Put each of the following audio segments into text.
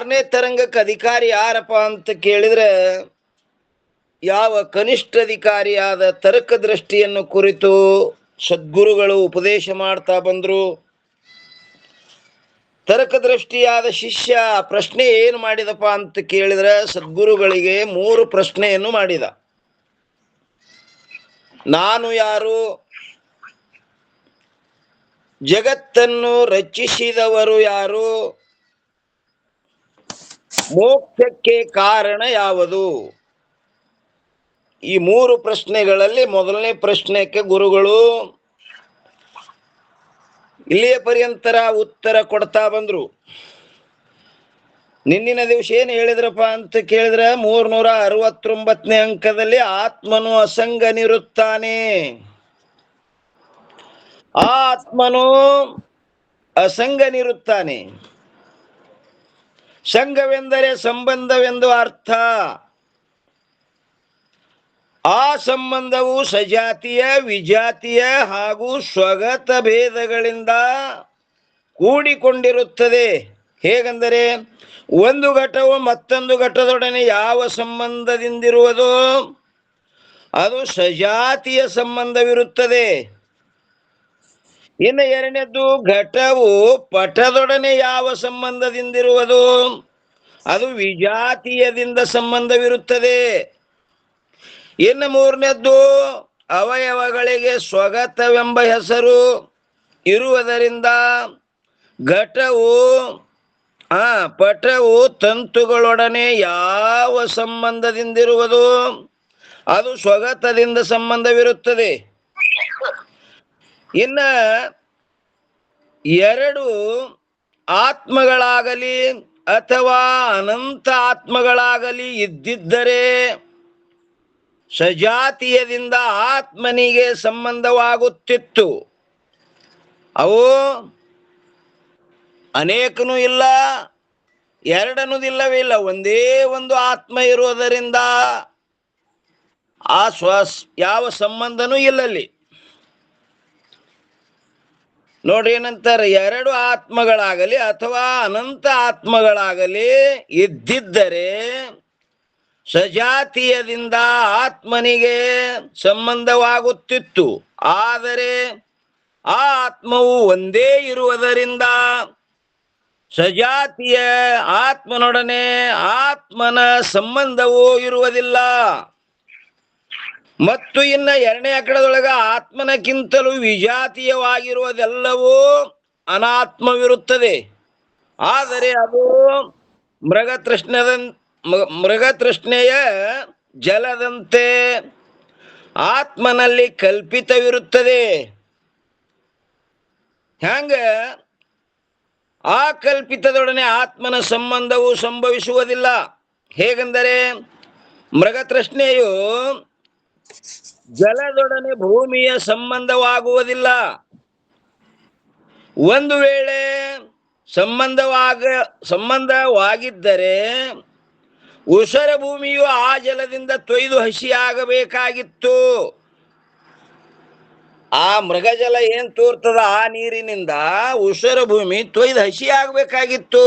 6ನೇ ತರಂಗಕ್ಕೆ ಅಧಿಕಾರಿ ಯಾರಪ್ಪ ಅಂತ ಕೇಳಿದ್ರೆ ಯಾವ ಕನಿಷ್ಠ ಅಧಿಕಾರಿಯಾದ ತರ್ಕ ದೃಷ್ಟಿಯನ್ನು ಕುರಿತು ಸದ್ಗುರುಗಳು ಉಪದೇಶ ಮಾಡ್ತಾ ಬಂದ್ರು. ತರ್ಕ ದೃಷ್ಟಿಯಾದ ಶಿಷ್ಯ ಪ್ರಶ್ನೆ ಏನು ಮಾಡಿದಪ್ಪ ಅಂತ ಕೇಳಿದ್ರೆ ಸದ್ಗುರುಗಳಿಗೆ 3 ಪ್ರಶ್ನೆಯನ್ನು ಮಾಡಿದ. ನಾನು ಯಾರು? ಜಗತ್ತನ್ನು ರಚಿಸಿದವರು ಯಾರು? ಮೋಕ್ಷಕ್ಕೆ ಕಾರಣ ಯಾವುದು? ಈ 3 ಪ್ರಶ್ನೆಗಳಲ್ಲಿ ಮೊದಲನೇ ಪ್ರಶ್ನೆಗೆ ಗುರುಗಳು ಇಲ್ಲಿಯ ಪರ್ಯಂತರ ಉತ್ತರ ಕೊಡ್ತಾ ಬಂದ್ರು. ನಿನ್ನಿನ ದಿವಸ ಏನು ಹೇಳಿದ್ರಪ್ಪ ಅಂತ ಕೇಳಿದ್ರೆ 369ನೇ ಅಂಕದಲ್ಲಿ ಆತ್ಮನು ಅಸಂಗನಿರುತ್ತಾನೆ. ಆತ್ಮನು ಅಸಂಗನಿರುತ್ತಾನೆ. ಸಂಘವೆಂದರೆ ಸಂಬಂಧವೆಂದು ಅರ್ಥ. ಆ ಸಂಬಂಧವು ಸಜಾತಿಯ, ವಿಜಾತಿಯ ಹಾಗೂ ಸ್ವಗತ ಭೇದಗಳಿಂದ ಕೂಡಿಕೊಂಡಿರುತ್ತದೆ. ಹೇಗೆಂದರೆ ಒಂದು ಘಟವು ಮತ್ತೊಂದು ಘಟದೊಡನೆ ಯಾವ ಸಂಬಂಧದಿಂದಿರುವುದೋ ಅದು ಸಜಾತಿಯ ಸಂಬಂಧವಿರುತ್ತದೆ. ಇನ್ನು ಎರಡನೇದ್ದು, ಘಟವು ಪಟದೊಡನೆ ಯಾವ ಸಂಬಂಧದಿಂದಿರುವುದು ಅದು ವಿಜಾತೀಯದಿಂದ ಸಂಬಂಧವಿರುತ್ತದೆ. ಇನ್ನು ಮೂರನೇದ್ದು, ಅವಯವಗಳಿಗೆ ಸ್ವಗತವೆಂಬ ಹೆಸರು ಇರುವುದರಿಂದ ಘಟವು ಪಟವು ತಂತುಗಳೊಡನೆ ಯಾವ ಸಂಬಂಧದಿಂದಿರುವುದು ಅದು ಸ್ವಗತದಿಂದ ಸಂಬಂಧವಿರುತ್ತದೆ. ಇನ್ನ 2 ಆತ್ಮಗಳಾಗಲಿ ಅಥವಾ ಅನಂತ ಆತ್ಮಗಳಾಗಲಿ ಇದ್ದಿದ್ದರೆ ಸಜಾತೀಯದಿಂದ ಆತ್ಮನಿಗೆ ಸಂಬಂಧವಾಗುತ್ತಿತ್ತು. ಅವು ಅನೇಕನೂ ಇಲ್ಲ, 2 ಇಲ್ಲವೇ ಇಲ್ಲ, ಒಂದೇ ಒಂದು ಆತ್ಮ ಇರುವುದರಿಂದ ಆ ಯಾವ ಸಂಬಂಧನೂ ಇಲ್ಲಲ್ಲಿ. ನೋಡ್ರಿ ಏನಂತಾರೆ, 2 ಆತ್ಮಗಳಾಗಲಿ ಅಥವಾ ಅನಂತ ಆತ್ಮಗಳಾಗಲಿ ಇದ್ದಿದ್ದರೆ ಸಜಾತೀಯದಿಂದ ಆತ್ಮನಿಗೆ ಸಂಬಂಧವಾಗುತ್ತಿತ್ತು. ಆದರೆ ಆ ಆತ್ಮವು ಒಂದೇ ಇರುವುದರಿಂದ ಸಜಾತಿಯ ಆತ್ಮನೊಡನೆ ಆತ್ಮನ ಸಂಬಂಧವೂ ಇರುವುದಿಲ್ಲ. ಮತ್ತು ಇನ್ನ 2ನೇ ಆಕಡದೊಳಗ ಆತ್ಮನಕ್ಕಿಂತಲೂ ವಿಜಾತೀಯವಾಗಿರುವುದೆಲ್ಲವೂ ಅನಾತ್ಮವಿರುತ್ತದೆ. ಆದರೆ ಅದು ಮೃಗತೃಷ್ಣೆಯ ಜಲದಂತೆ ಆತ್ಮನಲ್ಲಿ ಕಲ್ಪಿತವಿರುತ್ತದೆ. ಹ್ಯಾಂಗ ಆ ಕಲ್ಪಿತದೊಡನೆ ಆತ್ಮನ ಸಂಬಂಧವು ಸಂಭವಿಸುವುದಿಲ್ಲ. ಹೇಗೆಂದರೆ ಮೃಗತೃಷ್ಣೆಯು ಜಲದೊಡನೆ ಭೂಮಿಯ ಸಂಬಂಧವಾಗುವುದಿಲ್ಲ. ಒಂದು ವೇಳೆ ಸಂಬಂಧವಾಗಿದ್ದರೆ ಉಸರ ಭೂಮಿಯು ಆ ಜಲದಿಂದ ತೊಯ್ದು ಹಸಿಯಾಗಬೇಕಾಗಿತ್ತು. ಆ ಮೃಗಜಲ ಏನ್ ತೋರ್ತದ ಆ ನೀರಿನಿಂದ ಉಸರ ಭೂಮಿ ತೊಯ್ದು ಹಸಿಯಾಗಬೇಕಾಗಿತ್ತು.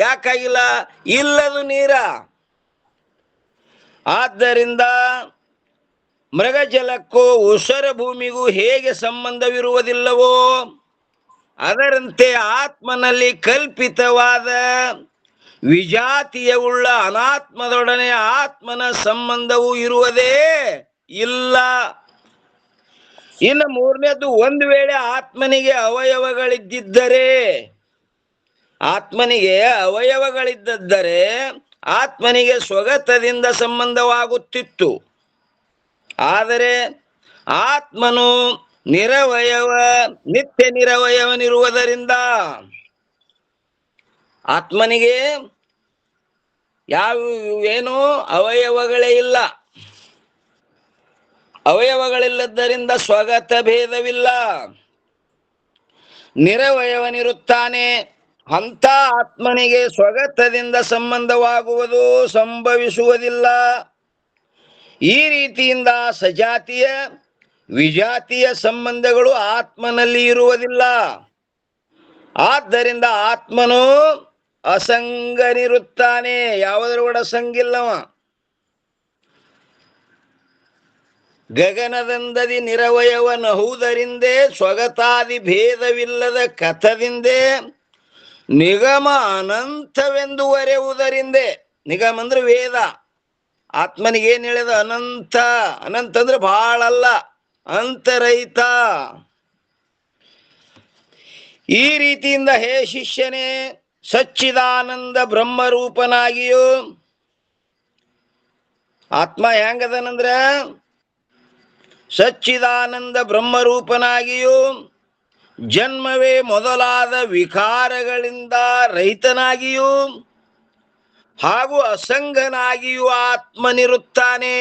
ಯಾಕಾಗಿಲ್ಲ? ಇಲ್ಲದು ನೀರ. ಆದ್ದರಿಂದ ಮೃಗಜಲಕ್ಕೂ ಉಸರ ಭೂಮಿಗೂ ಹೇಗೆ ಸಂಬಂಧವಿರುವುದಿಲ್ಲವೋ ಅದರಂತೆ ಆತ್ಮನಲ್ಲಿ ಕಲ್ಪಿತವಾದ ವಿಜಾತೀಯವುಳ್ಳ ಅನಾತ್ಮದೊಡನೆ ಆತ್ಮನ ಸಂಬಂಧವು ಇರುವುದೇ ಇಲ್ಲ. ಇನ್ನು 3ನೇದು, ಒಂದು ವೇಳೆ ಆತ್ಮನಿಗೆ ಅವಯವಗಳಿದ್ದರೆ ಆತ್ಮನಿಗೆ ಸ್ವಗತದಿಂದ ಸಂಬಂಧವಾಗುತ್ತಿತ್ತು. ಆದರೆ ಆತ್ಮನು ನಿತ್ಯ ನಿರವಯವನಿರುವುದರಿಂದ ಆತ್ಮನಿಗೆ ಏನು ಅವಯವಗಳೇ ಇಲ್ಲ. ಅವಯವಗಳಿಲ್ಲದ್ದರಿಂದ ಸ್ವಗತ ಭೇದವಿಲ್ಲ, ನಿರವಯವನಿರುತ್ತಾನೆ. ಅಂತ ಆತ್ಮನಿಗೆ ಸ್ವಗತದಿಂದ ಸಂಬಂಧವಾಗುವುದು ಸಂಭವಿಸುವುದಿಲ್ಲ. ಈ ರೀತಿಯಿಂದ ಸಜಾತಿಯ ವಿಜಾತಿಯ ಸಂಬಂಧಗಳು ಆತ್ಮನಲ್ಲಿ ಇರುವುದಿಲ್ಲ. ಆದ್ದರಿಂದ ಆತ್ಮನು ಅಸಂಗನಿರುತ್ತಾನೆ. ಯಾವುದರ ಕೂಡ ಸಂಗಿಲ್ಲವ. ಗಗನದಂದದಿ ನಿರವಯವನಹುದರಿಂದೆ ಸ್ವಗತಾದಿ ಭೇದವಿಲ್ಲದ ಕಥದಿಂದೆ ನಿಗಮ ಅನಂತವೆಂದುವರೆಯುವುದರಿಂದೆ. ನಿಗಮ ಅಂದ್ರೆ ವೇದ. ಆತ್ಮನಿಗೆ ಏನ್ ಹೇಳಿದ? ಅನಂತ. ಅನಂತ ಅಂದ್ರೆ ಬಹಳ ಅಲ್ಲ, ಅಂತರಹಿತ. ಈ ರೀತಿಯಿಂದ ಹೇ ಶಿಷ್ಯನೇ, ಸಚ್ಚಿದಾನಂದ ಬ್ರಹ್ಮರೂಪನಾಗಿಯೂ ಆತ್ಮ ಹೆಂಗದನಂದ್ರ ಸಚ್ಚಿದಾನಂದ ಬ್ರಹ್ಮರೂಪನಾಗಿಯೂ ಜನ್ಮವೇ ಮೊದಲಾದ ವಿಕಾರಗಳಿಂದ ರಹಿತನಾಗಿಯೂ ಹಾಗೂ ಅಸಂಗನಾಗಿಯೂ ಆತ್ಮನಿರುತ್ತಾನೆ.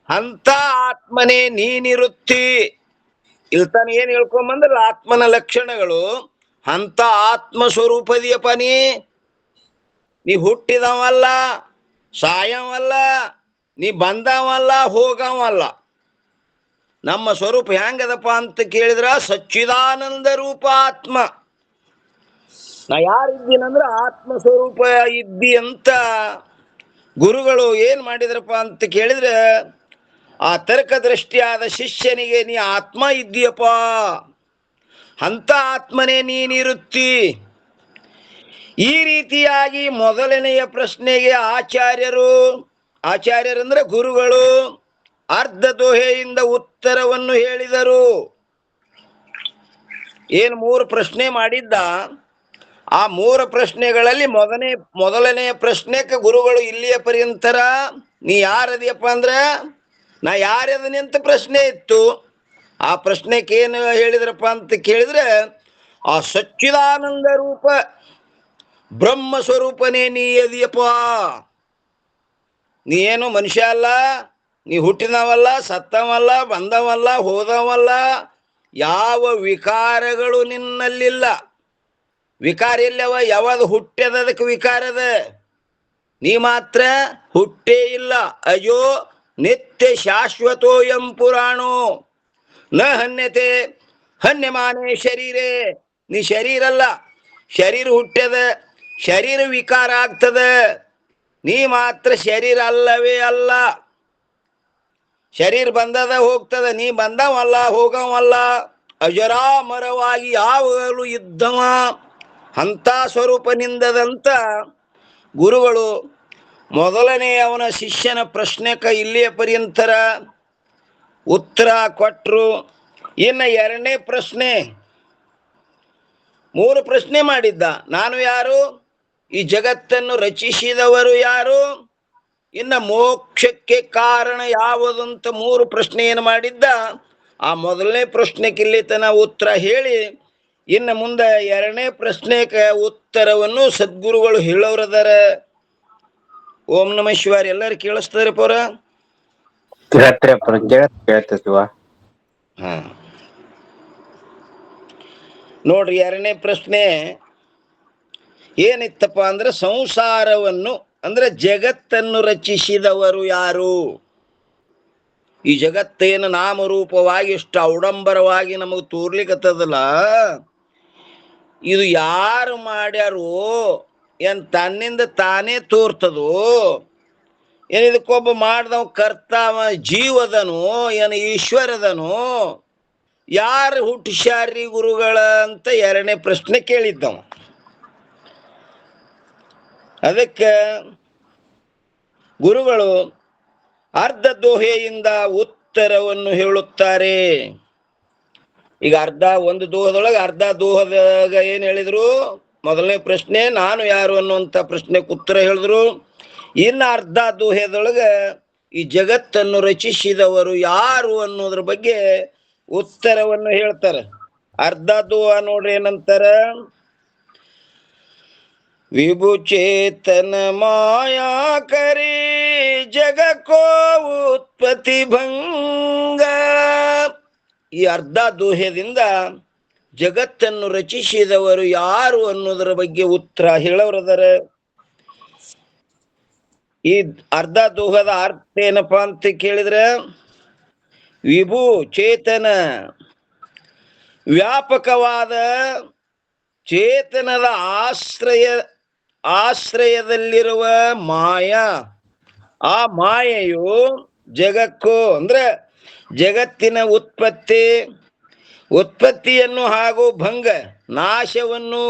ಅಂತ ಆತ್ಮನೇ ನೀನಿರುತ್ತಿ. ಇಲ್ತಾನ ಏನ್ ಹೇಳ್ಕೊಂಬಂದ್ರ ಆತ್ಮನ ಲಕ್ಷಣಗಳು. ಅಂತ ಆತ್ಮ ಸ್ವರೂಪದಿಯಪ್ಪ ನೀ ಹುಟ್ಟಿದವಲ್ಲ, ಸಾಯವಲ್ಲ, ನೀ ಬಂದವಲ್ಲ, ಹೋಗವಲ್ಲ. ನಮ್ಮ ಸ್ವರೂಪ ಹೆಂಗದಪ್ಪ ಅಂತ ಕೇಳಿದ್ರ ಸಚ್ಚಿದಾನಂದ ರೂಪ ಆತ್ಮ. ನಾ ಯಾರಿದ್ದೀನಂದ್ರ ಆತ್ಮ ಸ್ವರೂಪ ಇದ್ದಿ ಅಂತ ಗುರುಗಳು ಏನ್ ಮಾಡಿದ್ರಪ್ಪ ಅಂತ ಕೇಳಿದ್ರೆ, ಆ ತರ್ಕ ದೃಷ್ಟಿಯಾದ ಶಿಷ್ಯನಿಗೆ ನೀ ಆತ್ಮ ಇದ್ದೀಯಪ್ಪ, ಅಂತ ಆತ್ಮನೇ ನೀನಿರುತ್ತಿ. ಈ ರೀತಿಯಾಗಿ ಮೊದಲನೆಯ ಪ್ರಶ್ನೆಗೆ ಆಚಾರ್ಯರಂದ್ರೆ ಗುರುಗಳು ಅರ್ಧ ದೋಹೆಯಿಂದ ಉತ್ತರವನ್ನು ಹೇಳಿದರು. ಏನು 3 ಪ್ರಶ್ನೆ ಮಾಡಿದ್ದ, ಆ 3 ಪ್ರಶ್ನೆಗಳಲ್ಲಿ ಮೊದಲನೆಯ ಪ್ರಶ್ನೆಗೆ ಗುರುಗಳು ಇಲ್ಲಿಯ ಪರ್ಯಂತರ ನೀ ಯಾರದಿಯಪ್ಪ ಅಂದ್ರ ನಾ ಯಾರದನಿ ಅಂತ ಪ್ರಶ್ನೆ ಇತ್ತು. ಆ ಪ್ರಶ್ನೆಗೆ ಏನು ಹೇಳಿದ್ರಪ್ಪ ಅಂತ ಕೇಳಿದ್ರೆ, ಆ ಸಚ್ಚಿದಾನಂದ ರೂಪ ಬ್ರಹ್ಮ ಸ್ವರೂಪನೇ ನೀ ಅದಿಯಪ್ಪ. ನೀ ಏನು ಮನುಷ್ಯ ಅಲ್ಲ, ನೀ ಹುಟ್ಟಿದವಲ್ಲ, ಸತ್ತವಲ್ಲ, ಬಂದವಲ್ಲ, ಹೋದವಲ್ಲ. ಯಾವ ವಿಕಾರಗಳು ನಿನ್ನಲ್ಲಿಲ್ಲ. ವಿಕಾರ ಇಲ್ಲವ? ಯಾವುದು ಹುಟ್ಟ್ಯದ ಅದಕ್ಕೆ ವಿಕಾರದ. ನೀ ಮಾತ್ರ ಹುಟ್ಟೇ ಇಲ್ಲ. ಅಯ್ಯೋ ನಿತ್ಯ ಶಾಶ್ವತೋಯಂ ಪುರಾಣೋ ನ ಹನ್ಯತೆ ಹನ್ಯಮಾನೆ ಶರೀರೇ. ನೀ ಶರೀರ ಅಲ್ಲ, ಶರೀರ ಹುಟ್ಟ್ಯದ, ಶರೀರ ವಿಕಾರ ಆಗ್ತದ. ನೀ ಮಾತ್ರ ಶರೀರ ಅಲ್ಲವೇ ಅಲ್ಲ. ಶರೀರ ಬಂದದ ಹೋಗ್ತದ, ನೀ ಬಂದವಲ್ಲ, ಹೋಗವಲ್ಲ. ಅಜರಾಮರವಾಗಿ ಯಾವಾಗಲೂ ಇದ್ದವ, ಅಂತ ಸ್ವರೂಪ ನಿಂದದಂತ ಗುರುಗಳು ಮೊದಲನೇ ಅವನ ಶಿಷ್ಯನ ಪ್ರಶ್ನೆಕ ಇಲ್ಲಿಯ ಪರ್ಯಂತರ ಉತ್ತರ ಕೊಟ್ಟರು. ಇನ್ನು 2ನೇ ಪ್ರಶ್ನೆ, 3 ಪ್ರಶ್ನೆ ಮಾಡಿದ್ದ. ನಾನು ಯಾರು? ಈ ಜಗತ್ತನ್ನು ರಚಿಸಿದವರು ಯಾರು? ಇನ್ನು ಮೋಕ್ಷಕ್ಕೆ ಕಾರಣ ಯಾವುದಂತ 3 ಪ್ರಶ್ನೆ ಏನು ಮಾಡಿದ್ದ. ಆ ಮೊದಲನೇ ಪ್ರಶ್ನೆಗೆ ಇಲ್ಲಿ ತನ ಉತ್ತರ ಹೇಳಿ, ಇನ್ನು ಮುಂದೆ 2ನೇ ಪ್ರಶ್ನೆಗೆ ಉತ್ತರವನ್ನು ಸದ್ಗುರುಗಳು ಹೇಳೋರದಾರ. ಓಂ ನಮಃ ಶಿವಾಯ. ಎಲ್ಲರೂ ಕೇಳಿಸ್ತಾರೆ ಪೋರ? ಹಾ ನೋಡ್ರಿ, 2ನೇ ಪ್ರಶ್ನೆ ಏನಿತ್ತಪ್ಪ ಅಂದ್ರೆ, ಸಂಸಾರವನ್ನು ಅಂದ್ರೆ ಜಗತ್ತನ್ನು ರಚಿಸಿದವರು ಯಾರು? ಈ ಜಗತ್ತೇನು ನಾಮರೂಪವಾಗಿ ಇಷ್ಟು ಔಡಂಬರವಾಗಿ ನಮಗೆ ತೋರ್ಲಿಕ್ಕತ್ತದಲ್ಲ, ಇದು ಯಾರು ಮಾಡ್ಯಾರು? ಏನ್ ತನ್ನಿಂದ ತಾನೇ ತೋರ್ತದೋ? ಏನ್ ಇದಕ್ಕೊಬ್ಬ ಮಾಡ್ದವ ಕರ್ತಾವ ಜೀವದನು? ಏನು ಈಶ್ವರದನು? ಯಾರು ಹುಟ್ಟಿಸ್ಯಾರ್ರಿ ಗುರುಗಳ ಅಂತ 2ನೇ ಪ್ರಶ್ನೆ ಕೇಳಿದ್ದವ. ಅದಕ್ಕೆ ಗುರುಗಳು ಅರ್ಧ ದೋಹೆಯಿಂದ ಉತ್ತರವನ್ನು ಹೇಳುತ್ತಾರೆ. ಈಗ ಒಂದು ದೋಹದೊಳಗೆ ಅರ್ಧ ದೋಹದಾಗ ಏನ್ ಹೇಳಿದ್ರು? ಮೊದಲನೇ ಪ್ರಶ್ನೆ ನಾನು ಯಾರು ಅನ್ನುವಂಥ ಪ್ರಶ್ನೆಗೆ ಉತ್ತರ ಹೇಳಿದ್ರು. ಇನ್ನು ಅರ್ಧ ದೋಹೆದೊಳಗೆ ಈ ಜಗತ್ತನ್ನು ರಚಿಸಿದವರು ಯಾರು ಅನ್ನೋದ್ರ ಬಗ್ಗೆ ಉತ್ತರವನ್ನು ಹೇಳ್ತಾರೆ. ಅರ್ಧ ದೋಹ ನೋಡ್ರಿ ಏನಂತಾರ, ವಿಭುಚೇತನ ಮಾಯಾ ಕರಿ ಜಗ ಕೋ ಉತ್ಪತ್ತಿ ಭಂಗ. ಈ ಅರ್ಧ ದೋಹದಿಂದ ಜಗತ್ತನ್ನು ರಚಿಸಿದವರು ಯಾರು ಅನ್ನೋದರ ಬಗ್ಗೆ ಉತ್ತರ ಹೇಳೋರದಾರ. ಈ ಅರ್ಧ ದೋಹದ ಅರ್ಥ ಏನಪ್ಪಾ ಅಂತ ಕೇಳಿದ್ರೆ, ವಿಭು ಚೇತನ ವ್ಯಾಪಕವಾದ ಚೇತನದ ಆಶ್ರಯದಲ್ಲಿರುವ ಮಾಯ, ಆ ಮಾಯೆಯು ಜಗಕ್ಕೂ ಅಂದ್ರೆ ಜಗತ್ತಿನ ಉತ್ಪತ್ತಿಯನ್ನು ಹಾಗೂ ಭಂಗ ನಾಶವನ್ನು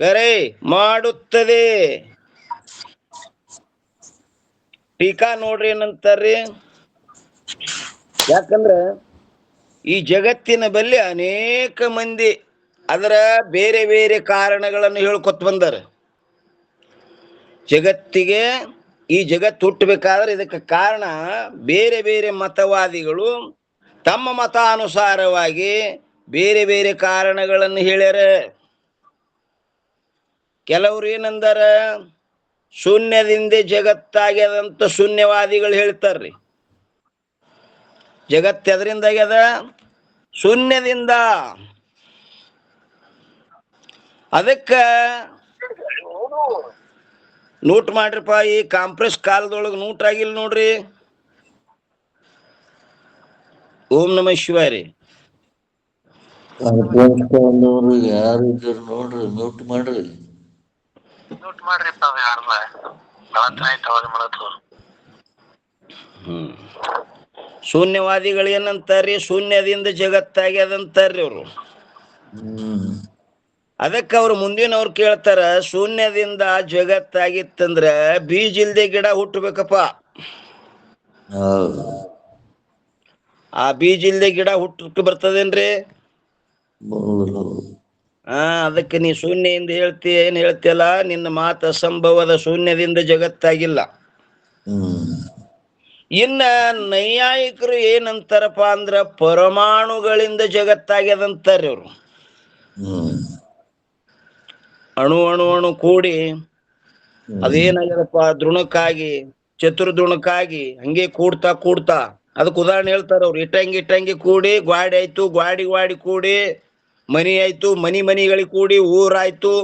ಕರೆ ಮಾಡುತ್ತದೆ. ಟೀಕಾ ನೋಡ್ರಿ ಏನಂತಾರ್ರಿ. ಯಾಕಂದ್ರ ಈ ಜಗತ್ತಿನ ಬಲ್ಲಿ ಅನೇಕ ಮಂದಿ ಅದರ ಬೇರೆ ಬೇರೆ ಕಾರಣಗಳನ್ನು ಹೇಳ್ಕೊತ ಬಂದಾರ. ಜಗತ್ತಿಗೆ ಈ ಜಗತ್ತು ಹುಟ್ಟಬೇಕಾದ್ರೆ ಇದಕ್ಕೆ ಕಾರಣ ಬೇರೆ ಬೇರೆ ಮತವಾದಿಗಳು ತಮ್ಮ ಮತಾನುಸಾರವಾಗಿ ಬೇರೆ ಬೇರೆ ಕಾರಣಗಳನ್ನು ಹೇಳ್ಯಾರ. ಕೆಲವರು ಏನಂದಾರ, ಶೂನ್ಯದಿಂದ ಜಗತ್ತಾಗ್ಯದಂತ ಶೂನ್ಯವಾದಿಗಳು ಹೇಳ್ತಾರ್ರಿ. ಜಗತ್ತು ಎದರಿಂದ ಆಗ್ಯದ? ಶೂನ್ಯದಿಂದ. ಅದಕ್ಕ ನೋಟ್ ಮಾಡ್ರಿಪ್ಪ, ಈ ಕಾಂಪ್ರೆಸ್ ಕಾಲದೊಳಗೆ ನೋಟ್ ಆಗಿಲ್ಲ ನೋಡ್ರಿ. ಓಂ ನಮ ಶಿವಾಯ ರೀ. ಯಾರು ಇದ್ರು ನೋಡ್ರಿ, ಮ್ಯೂಟ್ ಮಾಡ್ರಿ. ಶೂನ್ಯವಾದಿಗಳು ಏನಂತಾರ್ರಿ? ಶೂನ್ಯದಿಂದ ಜಗತ್ತಾಗ್ಯದಂತಾರ್ರಿ ಅವ್ರು. ಅದಕ್ಕೆ ಅವ್ರು ಮುಂದಿನವ್ರು ಕೇಳ್ತಾರ, ಶೂನ್ಯದಿಂದ ಜಗತ್ತಾಗಿತ್ತಂದ್ರ ಬೀಜ ಇಲ್ದೆ ಗಿಡ ಹುಟ್ಟಬೇಕಪ್ಪ. ಆ ಬೀಜ ಇಲ್ದೆ ಗಿಡ ಹುಟ್ಟಕ್ಕೆ ಬರ್ತದೇನ್ರಿ? ಅದಕ್ಕೆ ನೀ ಶೂನ್ಯದಿಂದ ಏನ್ ಹೇಳ್ತಿಯಲ್ಲ, ನಿನ್ನ ಮಾತು ಅಸಂಭವದ. ಶೂನ್ಯದಿಂದ ಜಗತ್ತಾಗಿಲ್ಲ. ಇನ್ನ ನೈಯಾಯಿಕರು ಏನಂತಾರಪ್ಪ ಅಂದ್ರ ಪರಮಾಣುಗಳಿಂದ ಜಗತ್ತಾಗ್ಯದಂತಾರ್ರಿ ಅವ್ರು. ಅಣು ಅಣು ಅಣು ಕೂಡಿ ಅದೇನಾಗ್ಯದಪ್ಪ, ದೃಣಕ್ಕಾಗಿ ಚತುರ್ದೃಣಕ್ಕಾಗಿ ಹಂಗೆ ಕೂಡ್ತಾ ಕೂಡ್ತಾ, ಅದಕ್ಕೆ ಉದಾಹರಣೆ ಹೇಳ್ತಾರ ಅವ್ರು. ಇಟ್ಟಂಗಿ ಕೂಡಿ ಗ್ವಾಡಿ ಆಯ್ತು, ಗ್ವಾಡಿ ಕೂಡಿ ಮನಿ ಆಯ್ತು, ಮನಿಗಳಿಗೆ ಕೂಡಿ ಊರಾಯ್ತು,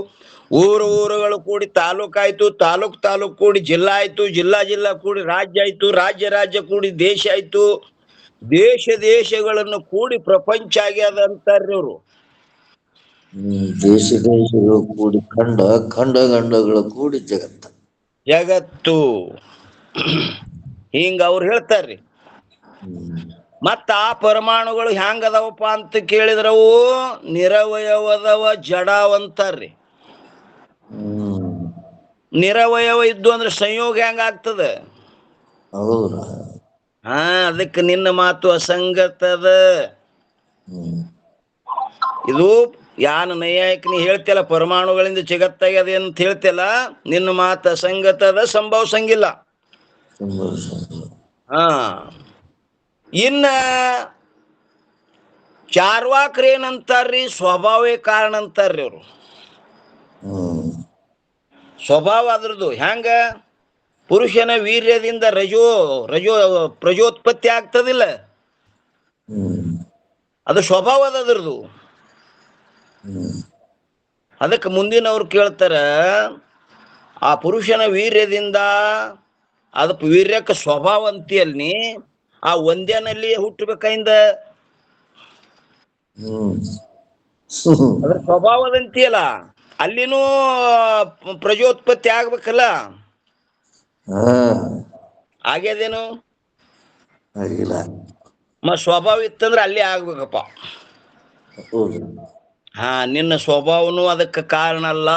ಊರುಗಳು ಕೂಡಿ ತಾಲೂಕಾಯ್ತು, ತಾಲೂಕ್ ಕೂಡಿ ಜಿಲ್ಲಾ ಆಯ್ತು, ಜಿಲ್ಲಾ ಕೂಡಿ ರಾಜ್ಯ ಆಯ್ತು, ರಾಜ್ಯ ಕೂಡಿ ದೇಶ ಆಯ್ತು, ದೇಶಗಳನ್ನು ಕೂಡಿ ಪ್ರಪಂಚ ಆಗ್ಯದಂತಾರ್ರಿ ಅವ್ರು. ದೇಶಗಳು ಕೂಡಿ ಖಂಡಗಳು ಕೂಡಿ ಜಗತ್ತು ಹಿಂಗ ಅವ್ರು ಹೇಳ್ತಾರ್ರಿ. ಮತ್ತ ಆ ಪರಮಾಣುಗಳು ಹ್ಯಾಂಗ ಅದಾವಪ್ಪ ಅಂತ ಕೇಳಿದ್ರವು ನಿರವಯವದವ ಜಡವಂತಾರ್ರಿ. ನಿರವಯವ ಇದ್ದು ಅಂದ್ರೆ ಸಂಯೋಗ ಹೆಂಗ ಆಗ್ತದ? ಅದಕ್ಕೆ ನಿನ್ನ ಮಾತು ಅಸಂಗತದ. ಇದು ಯಾನ ನೈಯಾಯಿಕ ನೀ ಹೇಳ್ತಿಯಲ್ಲ, ಪರಮಾಣುಗಳಿಂದ ಜಗತ್ತಾಗ್ಯದ ಅಂತ ಹೇಳ್ತಿಯಲ್ಲ, ನಿನ್ನ ಮಾತು ಅಸಂಗತದ, ಸಂಭವಿಸಂಗಿಲ್ಲ. ಇನ್ನ ಚಾರ್ವಾಕ್ರ ಏನಂತಾರ್ರಿ? ಸ್ವಭಾವೇ ಕಾರಣ ಅಂತಾರ್ರಿ ಅವ್ರು. ಸ್ವಭಾವ ಅದ್ರದ್ದು ಹೆಂಗ? ಪುರುಷನ ವೀರ್ಯದಿಂದ ಪ್ರಜೋತ್ಪತ್ತಿ ಆಗ್ತದಿಲ್ಲ, ಅದು ಸ್ವಭಾವದ ಅದ್ರದ್ದು. ಅದಕ್ಕೆ ಮುಂದಿನವ್ರು ಕೇಳ್ತಾರ, ಆ ಪುರುಷನ ವೀರ್ಯದಿಂದ ಅದಕ್ಕೆ ವೀರ್ಯಕ್ಕೆ ಸ್ವಭಾವ ಅಂತೀಯಲ್ಲಿ ಆ ಒಂದೇನಲ್ಲಿ ಹುಟ್ಟಬೇಕಂದ ಅದ್ರ ಸ್ವಭಾವದಂತೀಯಲ್ಲ, ಅಲ್ಲಿನೂ ಪ್ರಜೋತ್ಪತ್ತಿ ಆಗ್ಬೇಕಲ್ಲ. ಆಗ್ಯದೇನು? ಸ್ವಭಾವ ಇತ್ತಂದ್ರೆ ಅಲ್ಲಿ ಆಗ್ಬೇಕಪ್ಪ. ನಿನ್ನ ಸ್ವಭಾವನು ಅದಕ್ಕೆ ಕಾರಣ ಅಲ್ಲ.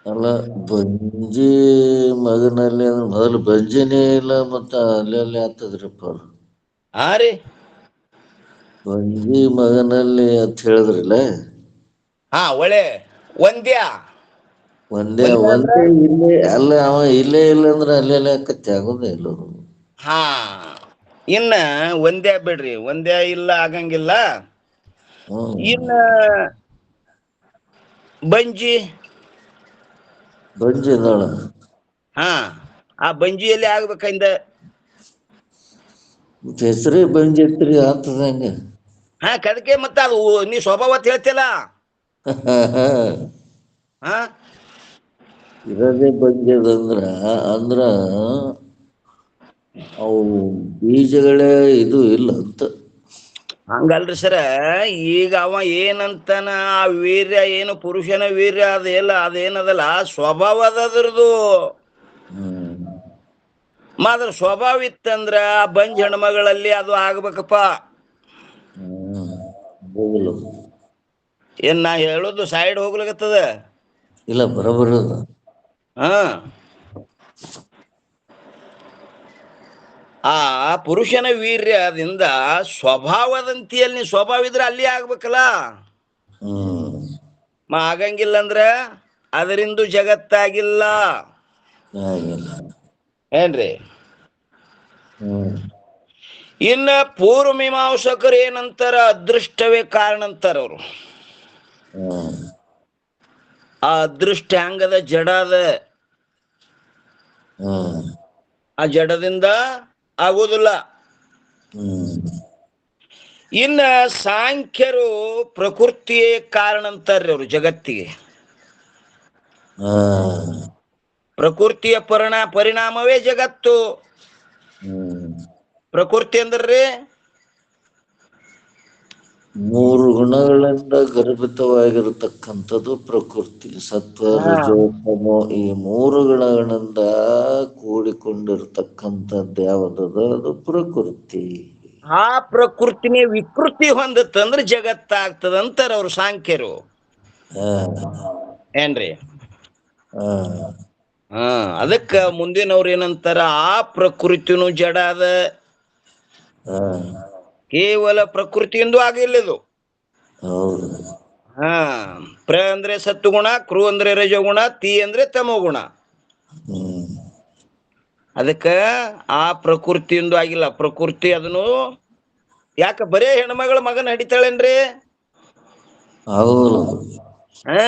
ಅಲ್ಲ, ಬಂಜಿ ಮಗನಲ್ಲಿ ಅಂದ್ರೆ ಮೊದಲು ಬಂಜಿನೇ ಇಲ್ಲ, ಮತ್ತ ಅಲ್ಲಿ ಆಗ್ತದ್ರಿಪ್ಪ. ರೀ ಬಂಜಿ ಮಗನಲ್ಲಿ ಅಂತ ಹೇಳಿದ್ರಲ್ಲ. ಒಳ್ಳೆ ಒಂದೇ ಇಲ್ಲೇ ಅಲ್ಲ, ಅವ ಇಲ್ಲೇ ಇಲ್ಲ ಅಂದ್ರೆ ಅಲ್ಲೆಲ್ಲ ಆಕತ್ತೆ, ಆಗೋದೇ ಇಲ್ಲ. ಇನ್ನ ಒಂದೇ ಬಿಡ್ರಿ, ಒಂದೇ ಇಲ್ಲ ಆಗಂಗಿಲ್ಲ. ಇನ್ನ ಬಂಜಿ ಅದಾಳ. ಆ ಬಂಜಿಯಲ್ಲಿ ಆಗ್ಬೇಕಂದ ಹೆಸರೇ ಬಂಜಿ ಐತ್ರಿ, ಆಗ್ತದ ಹಂಗ. ಕದಕ್ಕೆ ಮತ್ತ ಅದು ನೀ ಸ್ವಭಾವ ಹೇಳ್ತಿಲ್ಲ. ಇರೋದೇ ಬಂಜದಂದ್ರ ಅವು ಬೀಜಗಳೇ ಇದು ಇಲ್ಲ ಅಂತ. ಹಂಗಲ್ರಿ ಸರ, ಈಗ ಅವ ಏನಂತಾನ, ಆ ವೀರ್ಯ ಏನು ಪುರುಷನ ವೀರ್ಯ ಅದೆಲ್ಲ ಅದೇನದಲ್ಲ ಸ್ವಭಾವ ಅದದ್ರದು. ಹ್ಮ್ ಮಾತ್ರ ಸ್ವಭಾವ ಇತ್ತಂದ್ರ ಆ ಬಂಜ್ ಹೆಣ್ಮಗಳಲ್ಲಿ ಅದು ಆಗ್ಬೇಕಪ್ಪ. ಹ್ಮ್ ಹೋಗಲ್ಲ. ಏನ್ ನಾ ಹೇಳೋದು ಸೈಡ್ ಹೋಗ್ಲಿಕತ್ತದ? ಇಲ್ಲ, ಬರೋಬರಿ ಅದ. ಹಾ, ಆ ಪುರುಷನ ವೀರ್ಯದಿಂದ ಸ್ವಭಾವದಂತಿಯಲ್ಲಿ ನೀ ಸ್ವಭಾವ ಇದ್ರೆ ಅಲ್ಲಿ ಆಗ್ಬೇಕಲ್ಲ. ಹ್ಮ್ ಆಗಂಗಿಲ್ಲ ಅಂದ್ರ ಅದರಿಂದ ಜಗತ್ತಾಗಿಲ್ಲ. ಆಗಿಲ್ಲ. ಏನ್ರಿ? ಹ್ಮ್ ಇನ್ನ ಪೂರ್ವ ಮೀಮಾಂಸಕರು ಏನಂತಾರ, ಅದೃಷ್ಟವೇ ಕಾರಣ ಅಂತಾರ ಅವರು. ಹ್ಮ್ ಆ ಅದೃಷ್ಟ ಹೆಂಗದ? ಜಡ ಅದ. ಹ್ಮ್ ಆ ಜಡದಿಂದ ಆಗುವುದಿಲ್ಲ. ಹ್ಮ್ ಇನ್ನ ಸಾಂಖ್ಯರು ಪ್ರಕೃತಿಯೇ ಕಾರಣ ಅಂತಾರ್ರಿ ಅವರು ಜಗತ್ತಿಗೆ. ಹಾ ಪ್ರಕೃತಿಯ ಪರಿಣಾಮವೇ ಜಗತ್ತು. ಹ್ಮ್ ಪ್ರಕೃತಿ ಅಂದ್ರಿ ಮೂರು ಗುಣಗಳಿಂದ ಗರ್ಭಿತವಾಗಿರತಕ್ಕಂಥದ್ದು ಪ್ರಕೃತಿ. ಸತ್ವ, ರಜೋ, ತಮೋ ಈ ಮೂರು ಗುಣಗಳಿಂದ ಕೂಡಿಕೊಂಡಿರ್ತಕ್ಕಂಥದ್ದು ಯಾವುದದ? ಅದು ಪ್ರಕೃತಿ. ಆ ಪ್ರಕೃತಿನೇ ವಿಕೃತಿ ಹೊಂದತ್ತಂದ್ರೆ ಜಗತ್ತಾಗ್ತದಂತಾರ ಅವ್ರು ಸಾಂಖ್ಯರು. ಹಾ ಏನ್ರಿ? ಹಾ ಹಾ, ಅದಕ್ಕ ಮುಂದಿನವ್ರು ಏನಂತಾರ, ಆ ಪ್ರಕೃತಿನೂ ಜಡ ಅದ. ಹಾ ಕೇವಲ ಪ್ರಕೃತಿಯಿಂದ ಆಗಿಲ್ಲದು. ಹೌದು. ಹಾ, ಪ್ರ ಅಂದ್ರೆ ಸತ್ವಗುಣ, ಕೃ ಅಂದ್ರೆ ರಜೋಗುಣ, ತಿ ಅಂದ್ರೆ ತಮೋಗುಣ. ಹ್ಮ್ ಅದಕ್ಕ ಆ ಪ್ರಕೃತಿಯಿಂದ ಆಗಿಲ್ಲ. ಪ್ರಕೃತಿ ಅದನ್ನು ಯಾಕ ಬರೇ ಹೆಣ್ಮಗಳ ಮಗನ ಹಡಿತಾಳೇನ್ರಿ? ಹೌದು. ಹಾ,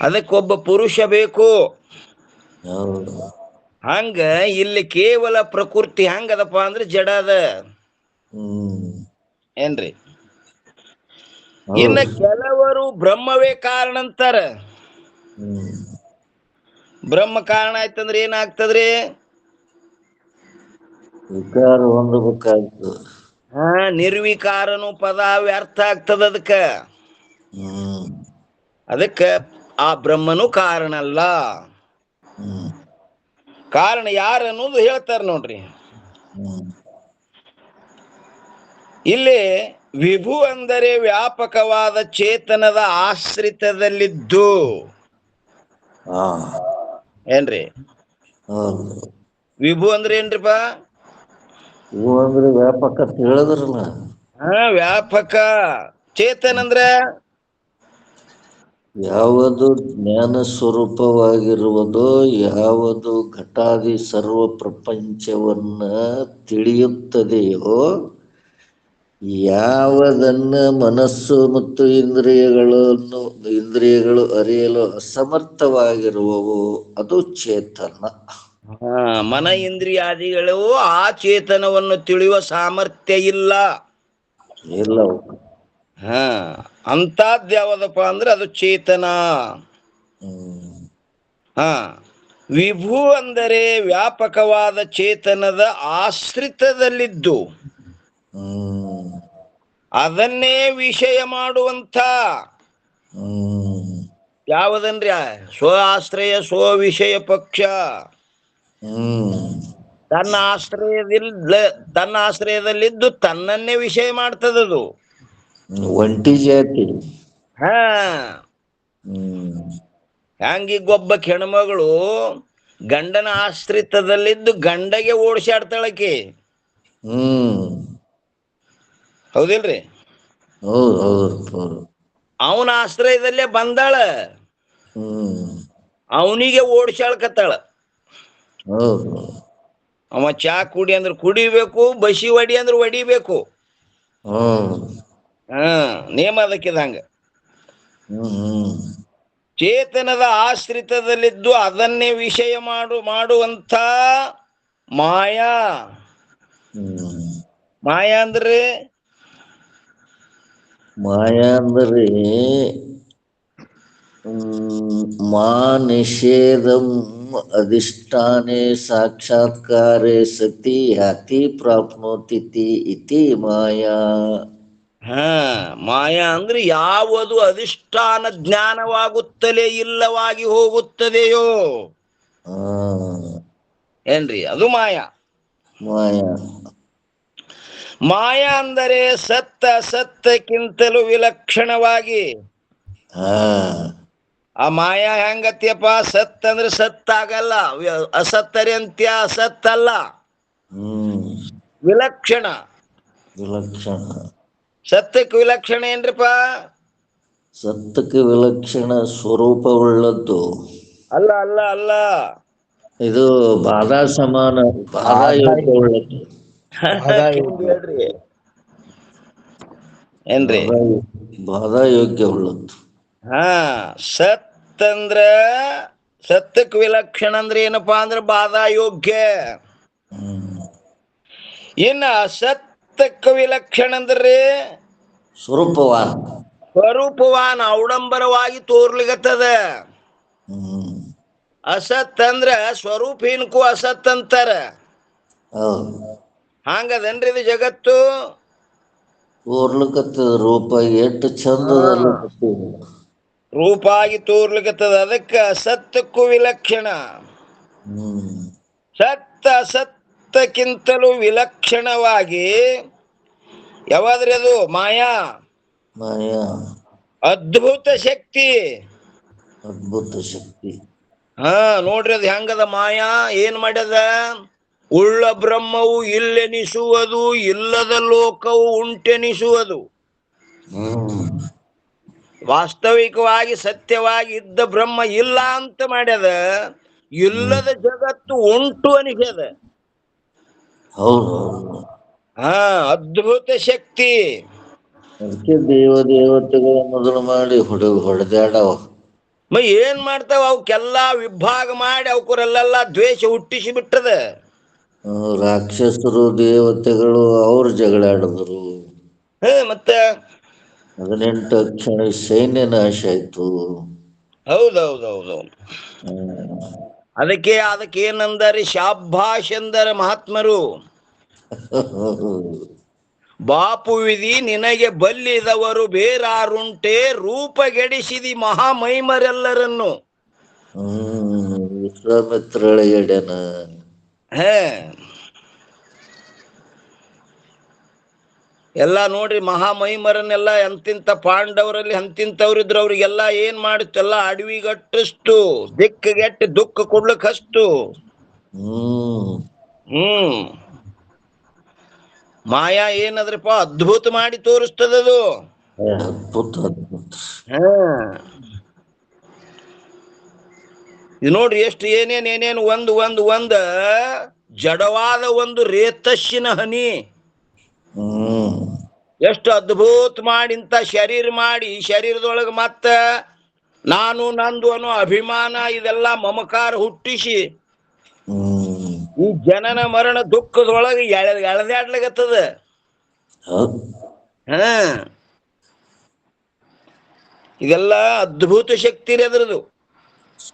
ಅದಕ್ಕೊಬ್ಬ ಪುರುಷ ಬೇಕು. ಹೌದು. ಹಂಗ ಇಲ್ಲಿ ಕೇವಲ ಪ್ರಕೃತಿ ಹೆಂಗದಪ್ಪ ಅಂದ್ರೆ ಜಡ ಅದ. ಹ್ಮ್ ಏನ್ರಿ? ಇನ್ನ ಹೌದು. ಕೆಲವರು ಬ್ರಹ್ಮವೇ ಕಾರಣ ಅಂತಾರ. ಹ್ಮ್ ಬ್ರಹ್ಮ ಕಾರಣ ಆಯ್ತಂದ್ರೆ ಏನಾಗ್ತದ್ರಿ? ವಿಕಾರ ಹೊಂದಬೇಕಾಗ್ತದೆ. ಹಾ, ನಿರ್ವಿಕಾರನು ಪದ ವ್ಯರ್ಥ ಆಗ್ತದ ಅದಕ್ಕ. ಹ್ಮ್ ಅದಕ್ಕ ಆ ಬ್ರಹ್ಮನು ಕಾರಣ ಅಲ್ಲ. ಹ್ಮ್ ಕಾರಣ ಯಾರು ಅನ್ನೋದು ಹೇಳ್ತಾರ ನೋಡ್ರಿ. ಹ್ಮ್ ಇಲ್ಲಿ ವಿಭು ಅಂದರೆ ವ್ಯಾಪಕವಾದ ಚೇತನದ ಆಶ್ರಿತದಲ್ಲಿದ್ದು. ಹಾ ಏನ್ರಿ? ಹೌದು. ವಿಭು ಅಂದ್ರೆ ಏನ್ರಿಪಾ? ಇವು ಅಂದ್ರೆ ವ್ಯಾಪಕ ಅಂತ ಹೇಳಿದ್ರಲ್ಲ. ಹಾ, ವ್ಯಾಪಕ. ಚೇತನ್ ಅಂದ್ರ ಯಾವುದು ಜ್ಞಾನ ಸ್ವರೂಪವಾಗಿರುವುದೋ, ಯಾವುದು ಘಟಾದಿ ಸರ್ವ ಪ್ರಪಂಚವನ್ನ ತಿಳಿಯುತ್ತದೆಯೋ, ಯಾವದನ್ನ ಮನಸ್ಸು ಮತ್ತು ಇಂದ್ರಿಯಗಳು ಅರಿಯಲು ಅಸಮರ್ಥವಾಗಿರುವವು, ಅದು ಚೇತನ. ಮನ ಇಂದ್ರಿಯಾದಿಗಳು ಆ ಚೇತನವನ್ನು ತಿಳಿಯುವ ಸಾಮರ್ಥ್ಯ ಇಲ್ಲ. ಇಲ್ಲ. ಹಾ, ಅಂತದ್ ಯಾವದಪ್ಪ ಅಂದ್ರೆ ಅದು ಚೇತನ. ಹ್ಮ್ ಹಾ, ವಿಭು ಅಂದರೆ ವ್ಯಾಪಕವಾದ ಚೇತನದ ಆಶ್ರಿತದಲ್ಲಿದ್ದು ಹ್ಮ್ ಅದನ್ನೇ ವಿಷಯ ಮಾಡುವಂಥ ಹ್ಮ್ ಯಾವುದನ್ರಿ? ಸ್ವ ಆಶ್ರಯ ಸ್ವ ವಿಷಯ ಪಕ್ಷ. ಹ್ಮ್ ತನ್ನ ಆಶ್ರಯದಲ್ಲಿದ್ದು ತನ್ನನ್ನೇ ವಿಷಯ ಮಾಡ್ತದದು. ಒಂಟಿ ಜಾತಿ. ಹಾ, ಹ್ಮ್ ಹ್ಯಾಂಗೀಗೊಬ್ಬ ಹೆಣ್ಮಗಳು ಗಂಡನ ಆಶ್ರಿತದಲ್ಲಿದ್ದು ಗಂಡಗೆ ಓಡಿಸಾಡ್ತಾಳಕಿ. ಹ್ಮ್ ಹೌದಿಲ್ರಿ? ಹೌದು ಹೌದು ಹೌದು. ಅವನ ಆಶ್ರಯದಲ್ಲೇ ಬಂದಾಳ, ಹ್ಮ್ ಅವನಿಗೆ ಓಡಿಸಾಳ್ಕತ್ತಾಳ. ಹೌದು. ಅವ ಚಾ ಕುಡಿ ಅಂದ್ರೆ ಕುಡಿಬೇಕು, ಬಸಿ ಹೊಡಿ ಅಂದ್ರೆ ಹೊಡಿಬೇಕು. ಹ್ಮ್ ಹಾ, ನೇಮ ಅದಕ್ಕಿದಂಗ. ಹ್ಮ್ ಚೇತನದ ಆಶ್ರಿತದಲ್ಲಿದ್ದು ಅದನ್ನೇ ವಿಷಯ ಮಾಡುವಂಥ ಮಾಯಾ. ಹ್ಮ್ ಮಾಯಾ ಅಂದ್ರೆ ಮಾಯಾ ಅಂದರೆ ಮಾ ನಿಷೇಧಂ ಅಧಿಷ್ಠಾನೆ ಸಾಕ್ಷಾತ್ಕಾರೆ ಸತಿ ಯಾತಿ ಪ್ರಾಪ್ನೋತಿ ಇತಿ ಮಾಯಾ. ಹಾ, ಮಾಯಾ ಅಂದ್ರೆ ಯಾವುದು ಅಧಿಷ್ಠಾನ ಜ್ಞಾನವಾಗುತ್ತಲೇ ಇಲ್ಲವಾಗಿ ಹೋಗುತ್ತದೆಯೋ ಆ ಏನ್ರಿ, ಅದು ಮಾಯಾ. ಮಾಯಾ. ಮಾಯಾ ಅಂದರೆ ಸತ್ತ ಅಸತ್ತಕ್ಕಿಂತಲೂ ವಿಲಕ್ಷಣವಾಗಿ. ಹಾ ಆ ಮಾಯಾ ಹೆಂಗತಿಯಪ್ಪ? ಸತ್ ಅಂದ್ರೆ ಸತ್ತಾಗಲ್ಲ, ಅಸತ್ತರಿ ಅಂತ್ಯ, ಅಸತ್ತಲ್ಲ, ವಿಲಕ್ಷಣ. ವಿಲಕ್ಷಣ. ಸತ್ತಕ್ಕೆ ವಿಲಕ್ಷಣ ಏನ್ರಿಪ್ಪ? ಸತ್ತಕ್ಕೆ ವಿಲಕ್ಷಣ ಸ್ವರೂಪವುಳ್ಳದ್ದು. ಅಲ್ಲ ಅಲ್ಲ ಅಲ್ಲ, ಇದು ಬಾಧಾ ಸಮಾನ, ಬಾಧಾ ಯೋಗ್ಯವುಳ್ಳದ್ದು. ಹೇಳ್ರಿ ಏನ್ರಿ? ಬಾಧಾ ಯೋಗ್ಯವುಳ್ಳದ್ದು. ಹಾ, ಸತ್ ಅಂದ್ರ ಸತ್ತಕ್ ವಿಲಕ್ಷಣ ಅಂದ್ರೆ ಏನಪ್ಪಾ ಅಂದ್ರೆ ಬಾಧಾ ಯೋಗ್ಯ. ಇನ್ನ ಅಸತ್ತಕ್ಕ ವಿಲಕ್ಷಣ ಅಂದ್ರೆ ಸ್ವರೂಪವಾನ್, ಸ್ವರೂಪವಾನ್, ಔಡಂಬರವಾಗಿ ತೋರ್ಲಿಗತ್ತದ. ಅಸತ್ ಅಂದ್ರ ಸ್ವರೂಪಹೀನಕ್ಕೂ ಅಸತ್ ಅಂತಾರ. ಹಂಗದನ್ರಿ ಇದು ಜಗತ್ತು? ತೋರ್ಲಿಕತ್ತದ ರೂಪ ಎಷ್ಟು ಚಂದದಲ್ಲ, ರೂಪ ಆಗಿ ತೋರ್ಲಿಕತ್ತದ. ಅದಕ್ಕ ಅಸತ್ತಕ್ಕೂ ವಿಲಕ್ಷಣ. ಸತ್ತ ಅಸತ್ತಕ್ಕಿಂತಲೂ ವಿಲಕ್ಷಣವಾಗಿ ಯಾವಾದ್ರಿ ಅದು? ಮಾಯಾ. ಮಾಯಾ ಅದ್ಭುತ ಶಕ್ತಿ. ಅದ್ಭುತ ಶಕ್ತಿ. ಹಾ, ನೋಡ್ರಿ ಅದು ಹೆಂಗದ ಮಾಯಾ. ಏನ್ ಮಾಡ್ಯದ? ಉಳ್ಳ ಬ್ರಹ್ಮವು ಇಲ್ಲೆನಿಸುವುದು, ಇಲ್ಲದ ಲೋಕವು ಉಂಟೆನಿಸುವುದು. ವಾಸ್ತವಿಕವಾಗಿ ಸತ್ಯವಾಗಿ ಇದ್ದ ಬ್ರಹ್ಮ ಇಲ್ಲ ಅಂತ ಮಾಡ್ಯದ, ಇಲ್ಲದ ಜಗತ್ತು ಉಂಟು ಅನಿಸ್ಯದ. ಹೌದು. ಹಾ, ಅದ್ಭುತ ಶಕ್ತಿ. ಅದಕ್ಕೆ ದೇವತೆಗಳು ಮೊದಲು ಮಾಡಿ ಹೊಡೆದಾಡವ. ಏನ್ ಮಾಡ್ತಾವ? ಅವಕ್ಕೆಲ್ಲಾ ವಿಭಾಗ ಮಾಡಿ ಅವಕರೆಲ್ಲ ದ್ವೇಷ ಹುಟ್ಟಿಸಿ ಬಿಟ್ಟದ. ರಾಕ್ಷಸರು ದೇವತೆಗಳು ಅವ್ರು ಜಗಳಾಡಿದ್ರು. ಮತ್ತೆ 18 ಅಕ್ಷರ ಸೈನ್ಯ ನಾಶ ಆಯ್ತು. ಹೌದೌದೌದೌದು. ಅದಕ್ಕೆ ಏನಂದರೆ ಶಾಭಾಷ್ ಎಂದರೆ ಮಹಾತ್ಮರು. ಬಾಪು ವಿಧಿ ನಿನಗೆ ಬಲ್ಲಿದವರು ಬೇರಾರುಂಟೆ, ರೂಪಗೆಡಿಸಿದಿ ಮಹಾಮೈಮರೆಲ್ಲರನ್ನು. ವಿಶ್ವಾಮಿತ್ರಳೆಯಡೆನ. ಎಲ್ಲ ನೋಡ್ರಿ, ಮಹಾಮಹಿಮರನ್ನೆಲ್ಲ ಎಂತಿಂತ ಪಾಂಡವರಲ್ಲಿ ಎಂತಿಂತವ್ರಿದ್ರು. ಅವ್ರಿಗೆಲ್ಲ ಏನ್ ಮಾಡಿತ್ತೆಲ್ಲ ಅಡವಿಗಟ್ಟಿಸ್ತು, ದಿಕ್ಕಗೆಟ್ಟು ದುಃಖ ಕೊಡ್ಲಿಕ್ಕೆ ಹಸ್ತು. ಮಾಯಾ ಏನದ್ರಪ್ಪ? ಅದ್ಭುತ ಮಾಡಿ ತೋರಿಸ್ತದದು. ಅದ್ಭುತ ಅದ್ಭುತ. ಇದು ನೋಡ್ರಿ ಎಷ್ಟು ಏನೇನು ಒಂದ್ ಜಡವಾದ ಒಂದು ರೇತಸ್ಸಿನ ಹನಿ ಎಷ್ಟು ಅದ್ಭುತ ಮಾಡಿ ಇಂತ ಶರೀರ ಮಾಡಿ, ಶರೀರದೊಳಗೆ ಮತ್ತ ನಾನು ನಂದು ಅನ್ನೋ ಅಭಿಮಾನ ಇದೆಲ್ಲ ಮಮಕಾರ ಹುಟ್ಟಿಸಿ ಈ ಜನನ ಮರಣ ದುಃಖದೊಳಗೆ ಎಳೆದಾಡ್ಲಾಗತ್ತದ. ಇದೆಲ್ಲ ಅದ್ಭುತ ಶಕ್ತಿ ರೀ ಅದ್ರದ್ದು.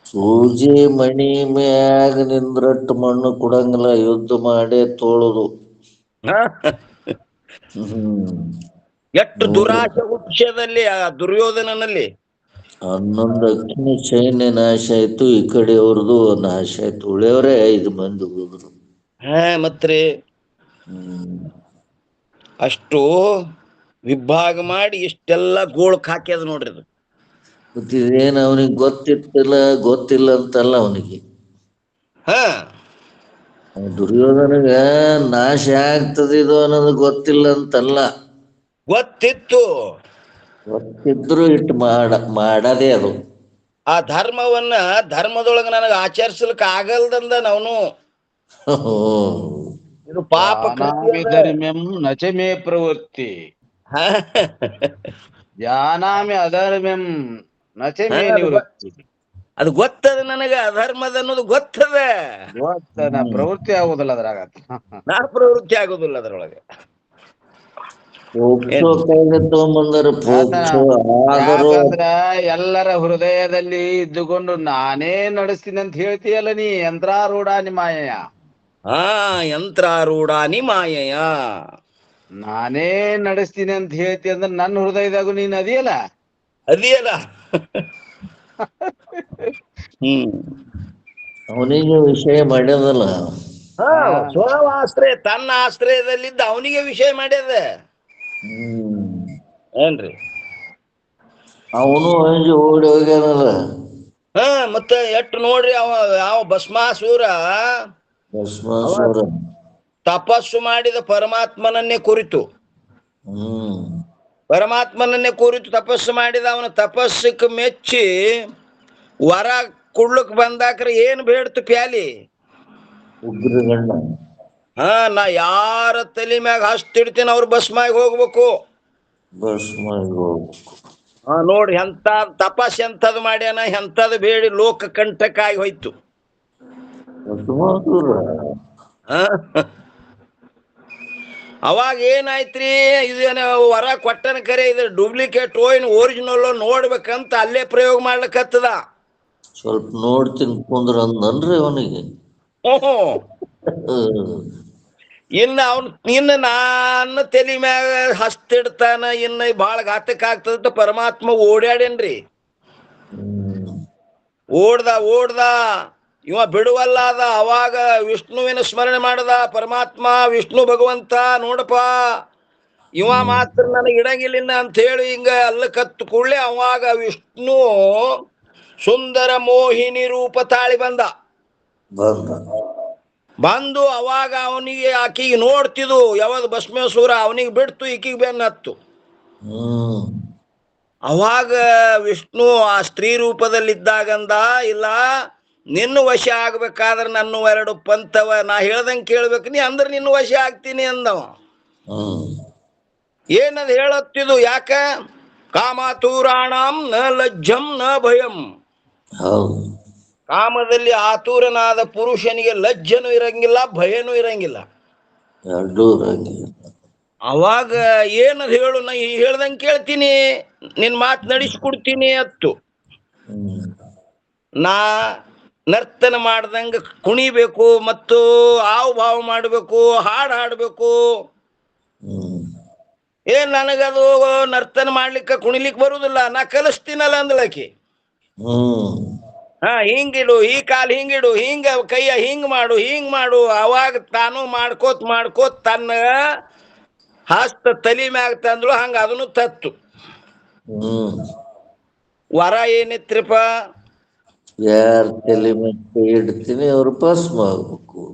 ಸೂಜಿ ಮಣಿ ಮ್ಯಾಗ ನಿಂದ್ರಟ್ಟು ಮಣ್ಣು ಕೊಡಂಗಿಲ್ಲ, ಯುದ್ಧ ಮಾಡೇ ತೋಳುದು. ಎಷ್ಟು ದುರಾಶೆ ಹುಟ್ಟಿಸದಲ್ಲಿ ಆ ದುರ್ಯೋಧನನಲ್ಲಿ. 11 ಅಕ್ಷಿಣಿ ಸೈನ್ಯ ನಾಶ ಆಯ್ತು, ಈ ಕಡೆ ಅವ್ರದ್ದು ನಾಶ ಆಯ್ತು. ಉಳಿಯವರೇ 5 ಮಂದಿ ಹೋದ್ರು. ಮತ್ರಿ ಅಷ್ಟು ವಿಭಾಗ ಮಾಡಿ ಇಷ್ಟೆಲ್ಲ ಗೋಳಕ್ ಹಾಕ್ಯದ ನೋಡ್ರಿ ಅದು. ಇದೇನು ಅವನಿಗೆ ಗೊತ್ತಿಲ್ಲ ಅಂತಲ್ಲ ಅವನಿಗೆ. ದುರ್ಯೋಧನಗ ನಾಶ ಆಗ್ತದೆ ಇದು ಅನ್ನೋದು ಗೊತ್ತಿಲ್ಲ ಅಂತಲ್ಲ, ಗೊತ್ತಿತ್ತು. ಗೊತ್ತಿದ್ರು ಇಟ್ಟು ಮಾಡದೇ ಅದು. ಆ ಧರ್ಮದೊಳಗ ನನಗೆ ಆಚರಿಸ್ಲಿಕ್ಕೆ ಆಗಲ್ದಂದ ಅವನು. ಇದು ಪಾಪ ಧರ್ಮ್ಯಂ ನಚಮೇ ಪ್ರವೃತ್ತಿ, ಜಾನಾಮಿ ಅಧರ್ಮ್ಯಂ ನಚಮೇ ನಿವೃತ್ತಿ. ಅದು ಗೊತ್ತದ ನನಗೆ, ಅಧರ್ಮದ ಅನ್ನೋದು ಗೊತ್ತದ, ಪ್ರವೃತ್ತಿ ಆಗುದಿಲ್ಲ ಅದ್ರಾಗ. ನಾ ಪ್ರವೃತ್ತಿ ಆಗುದಿಲ್ಲ ಅದ್ರೊಳಗೆ. ಪೋಕ್ಸೋ ಕಾಯ್ದೆ ತಗೊಂಬಂದಾರ ಪೋಕ್ಸೋ ಆದರೂ ಯಾಕಂದ್ರ ಎಲ್ಲರ ಹೃದಯದಲ್ಲಿ ಇದ್ದುಕೊಂಡು ನಾನೇ ನಡೆಸ್ತೀನಿ ಅಂತ ಹೇಳ್ತೀಯಲ್ಲ ನೀ ಯಂತ್ರಾರೂಢ ನಿಮಾಯ. ಹಾ, ಯಂತ್ರಾರೂಢಾನಿ ಮಾಯಯ. ನಾನೇ ನಡೆಸ್ತೀನಿ ಅಂತ ಹೇಳ್ತಿ ಅಂದ್ರೆ ನನ್ನ ಹೃದಯದಾಗು ನೀನ್ ಅದಿಯಲ್ಲ. ಅದಿಯಲ್ಲ. ಹ್ಮ್. ಅವನಿಗೆ ವಿಷಯ ಮಾಡ್ಯದಲ್ಲ. ಹಾ, ಸ್ವಆಶ್ರಯ ತನ್ನ ಆಶ್ರಯದಲ್ಲಿದ್ದ ಅವನಿಗೆ ವಿಷಯ ಮಾಡ್ಯದ. ಏನ್ರಿ? ಅವನು ಹಂಗೆ ಓಡಿ ಹೋಗ್ಯಾನಲ್ಲ. ಹಾ, ಮತ್ತೆ ಎಟ್ಟು ನೋಡ್ರಿ, ಯಾವ ಭಸ್ಮಾಸುರ ಭಸ್ಮಾಸುರ. ತಪಸ್ಸು ಮಾಡಿದ ಪರಮಾತ್ಮನನ್ನೇ ಕುರಿತು ತಪಸ್ಸು ಮಾಡಿದ. ಅವನ ತಪಸ್ಸಕ್ಕೆ ಮೆಚ್ಚಿ ವರ ಕುಡ್ಲಕ್ ಬಂದಾಕ್ರೆ ಏನ್ ಬೇಡ್ತು ಪ್ಯಾಲಿ? ಉಗ್ರಗಣ್ಣ. ಹಾ, ನಾ ಯಾರ ತಲೆ ಮ್ಯಾಗ ಹಸ್ತಿಡ್ತೀನಿ ಅವ್ರು ಭಸ್ಮಾಗಿ ಹೋಗ್ಬೇಕು. ನೋಡ್ರಿ ಎಂತ ತಪಸ್ ಎಂತದ್ ಮಾಡ್ಯಾನ, ಎಂತದ್ ಬೇಡಿ ಲೋಕ ಕಂಟಕ ಆಗಿ ಹೋಯ್ತು. ಅವಾಗ ಏನಾಯ್ತ್ರಿ, ಇದೇನ ವರ ಕೊಟ್ಟನ ಕರೆ, ಇದು ಡೂಪ್ಲಿಕೇಟ್ ಏನು ಒರಿಜಿನಲ್ ನೋಡ್ಬೇಕಂತ ಅಲ್ಲೇ ಪ್ರಯೋಗ ಮಾಡ್ಲಿಕ್ಕತ್ತದ. ಸ್ವಲ್ಪ ನೋಡ್ತೀನಿ ಕುಂದ್ರ ಅಂದನ್ರಿ ಅವನಿಗೆ. ಇನ್ನು ನನ್ನ ತಲೆ ಮ್ಯಾಗ ಹಸ್ತಿಡ್ತಾನ, ಇನ್ನು ಬಾಳ ಘಾತಕ ಆಗ್ತದ. ಪರಮಾತ್ಮ ಓಡ್ಯಾಡೇನ್ರಿ. ಓಡ್ದ ಇವ ಬಿಡುವಲ್ಲ ಅದ. ಅವಾಗ ವಿಷ್ಣುವಿನ ಸ್ಮರಣೆ ಮಾಡದ ಪರಮಾತ್ಮ. ವಿಷ್ಣು ಭಗವಂತ ನೋಡಪ್ಪ, ಇವ ಮಾತ್ರ ನನಗೆ ಇಡಂಗಿಲ್ಲ ಅಂತ ಹೇಳಿ ಹಿಂಗ ಅಲ್ಲ ಕತ್ತು ಕೂಡಲೇ ಅವಾಗ ವಿಷ್ಣು ಸುಂದರ ಮೋಹಿನಿ ರೂಪ ತಾಳಿ ಬಂದು ಅವಾಗ ಅವನಿಗೆ ಆಕಿಗೆ ನೋಡ್ತಿದ್ದು ಯಾವ್ದು ಭಸ್ಮೇಶ್ವರ, ಅವನಿಗೆ ಬಿಡ್ತು, ಈಕಿಗೆ ಬೆನ್ನ ಹತ್ತು. ಅವಾಗ ವಿಷ್ಣು ಆ ಸ್ತ್ರೀ ರೂಪದಲ್ಲಿದ್ದಾಗಂದ, ಇಲ್ಲ ನಿನ್ನ ವಶ ಆಗ್ಬೇಕಾದ್ರೆ ನನ್ನ 2 ಪಂಥವ ನಾ ಹೇಳ್ದಂಗೆ ಕೇಳ್ಬೇಕು ನೀ, ಅಂದ್ರೆ ನಿನ್ನ ವಶ ಆಗ್ತೀನಿ ಅಂದವ. ಏನದು ಹೇಳತ್ತಿದು? ಯಾಕ? ಕಾಮಾತೂರಾಣಂ ನ ಲಜ್ಜಂ ನ ಭಯಂ. ಕಾಮದಲ್ಲಿ ಆತುರನಾದ ಪುರುಷನಿಗೆ ಲಜ್ಜನೂ ಇರಂಗಿಲ್ಲ, ಭಯನೂ ಇರಂಗಿಲ್ಲ. ಅವಾಗ ಏನದು ಹೇಳು? ನಾ ಹೇಳ್ದಂಗೆ ಕೇಳ್ತೀನಿ, ನಿನ್ ಮಾತು ನಡೆಸ್ಕೊಡ್ತೀನಿ ಅತ್ತು. ನಾ ನರ್ತನ ಮಾಡ್ದಂಗ ಕುಣಿಬೇಕು, ಮತ್ತು ಆವು ಭಾವ ಮಾಡಬೇಕು, ಹಾಡು ಹಾಡಬೇಕು. ನನಗದು ನರ್ತನ ಮಾಡ್ಲಿಕ್ಕೆ ಕುಣಿಲಿಕ್ಕೆ ಬರುದಿಲ್ಲ, ನಾ ಕಲಿಸ್ತೀನಲ್ಲ ಅಂದಳಕಿ. ಹಿಂಗಿಡು, ಈ ಕಾಲ್ ಹಿಂಗಿಡು, ಹಿಂಗ ಕೈಯ ಹಿಂಗ್ ಮಾಡು. ಅವಾಗ ತಾನು ಮಾಡ್ಕೋತ್ ತನ್ನ ಹಸ್ತ ತಲಿ ಮ್ಯಾಗ ತಂದ್ಳು. ಹಂಗ ಅದನ್ನು ತತ್ತು. ವರ ಏನಿತ್ರಪ್ಪ? ಯಾರ ತಲೆ ಮ್ಯಾಗ ಇಡ್ತೀನಿ ಅವ್ರು ಭಸ್ಮ ಆಗ್ಬೇಕು.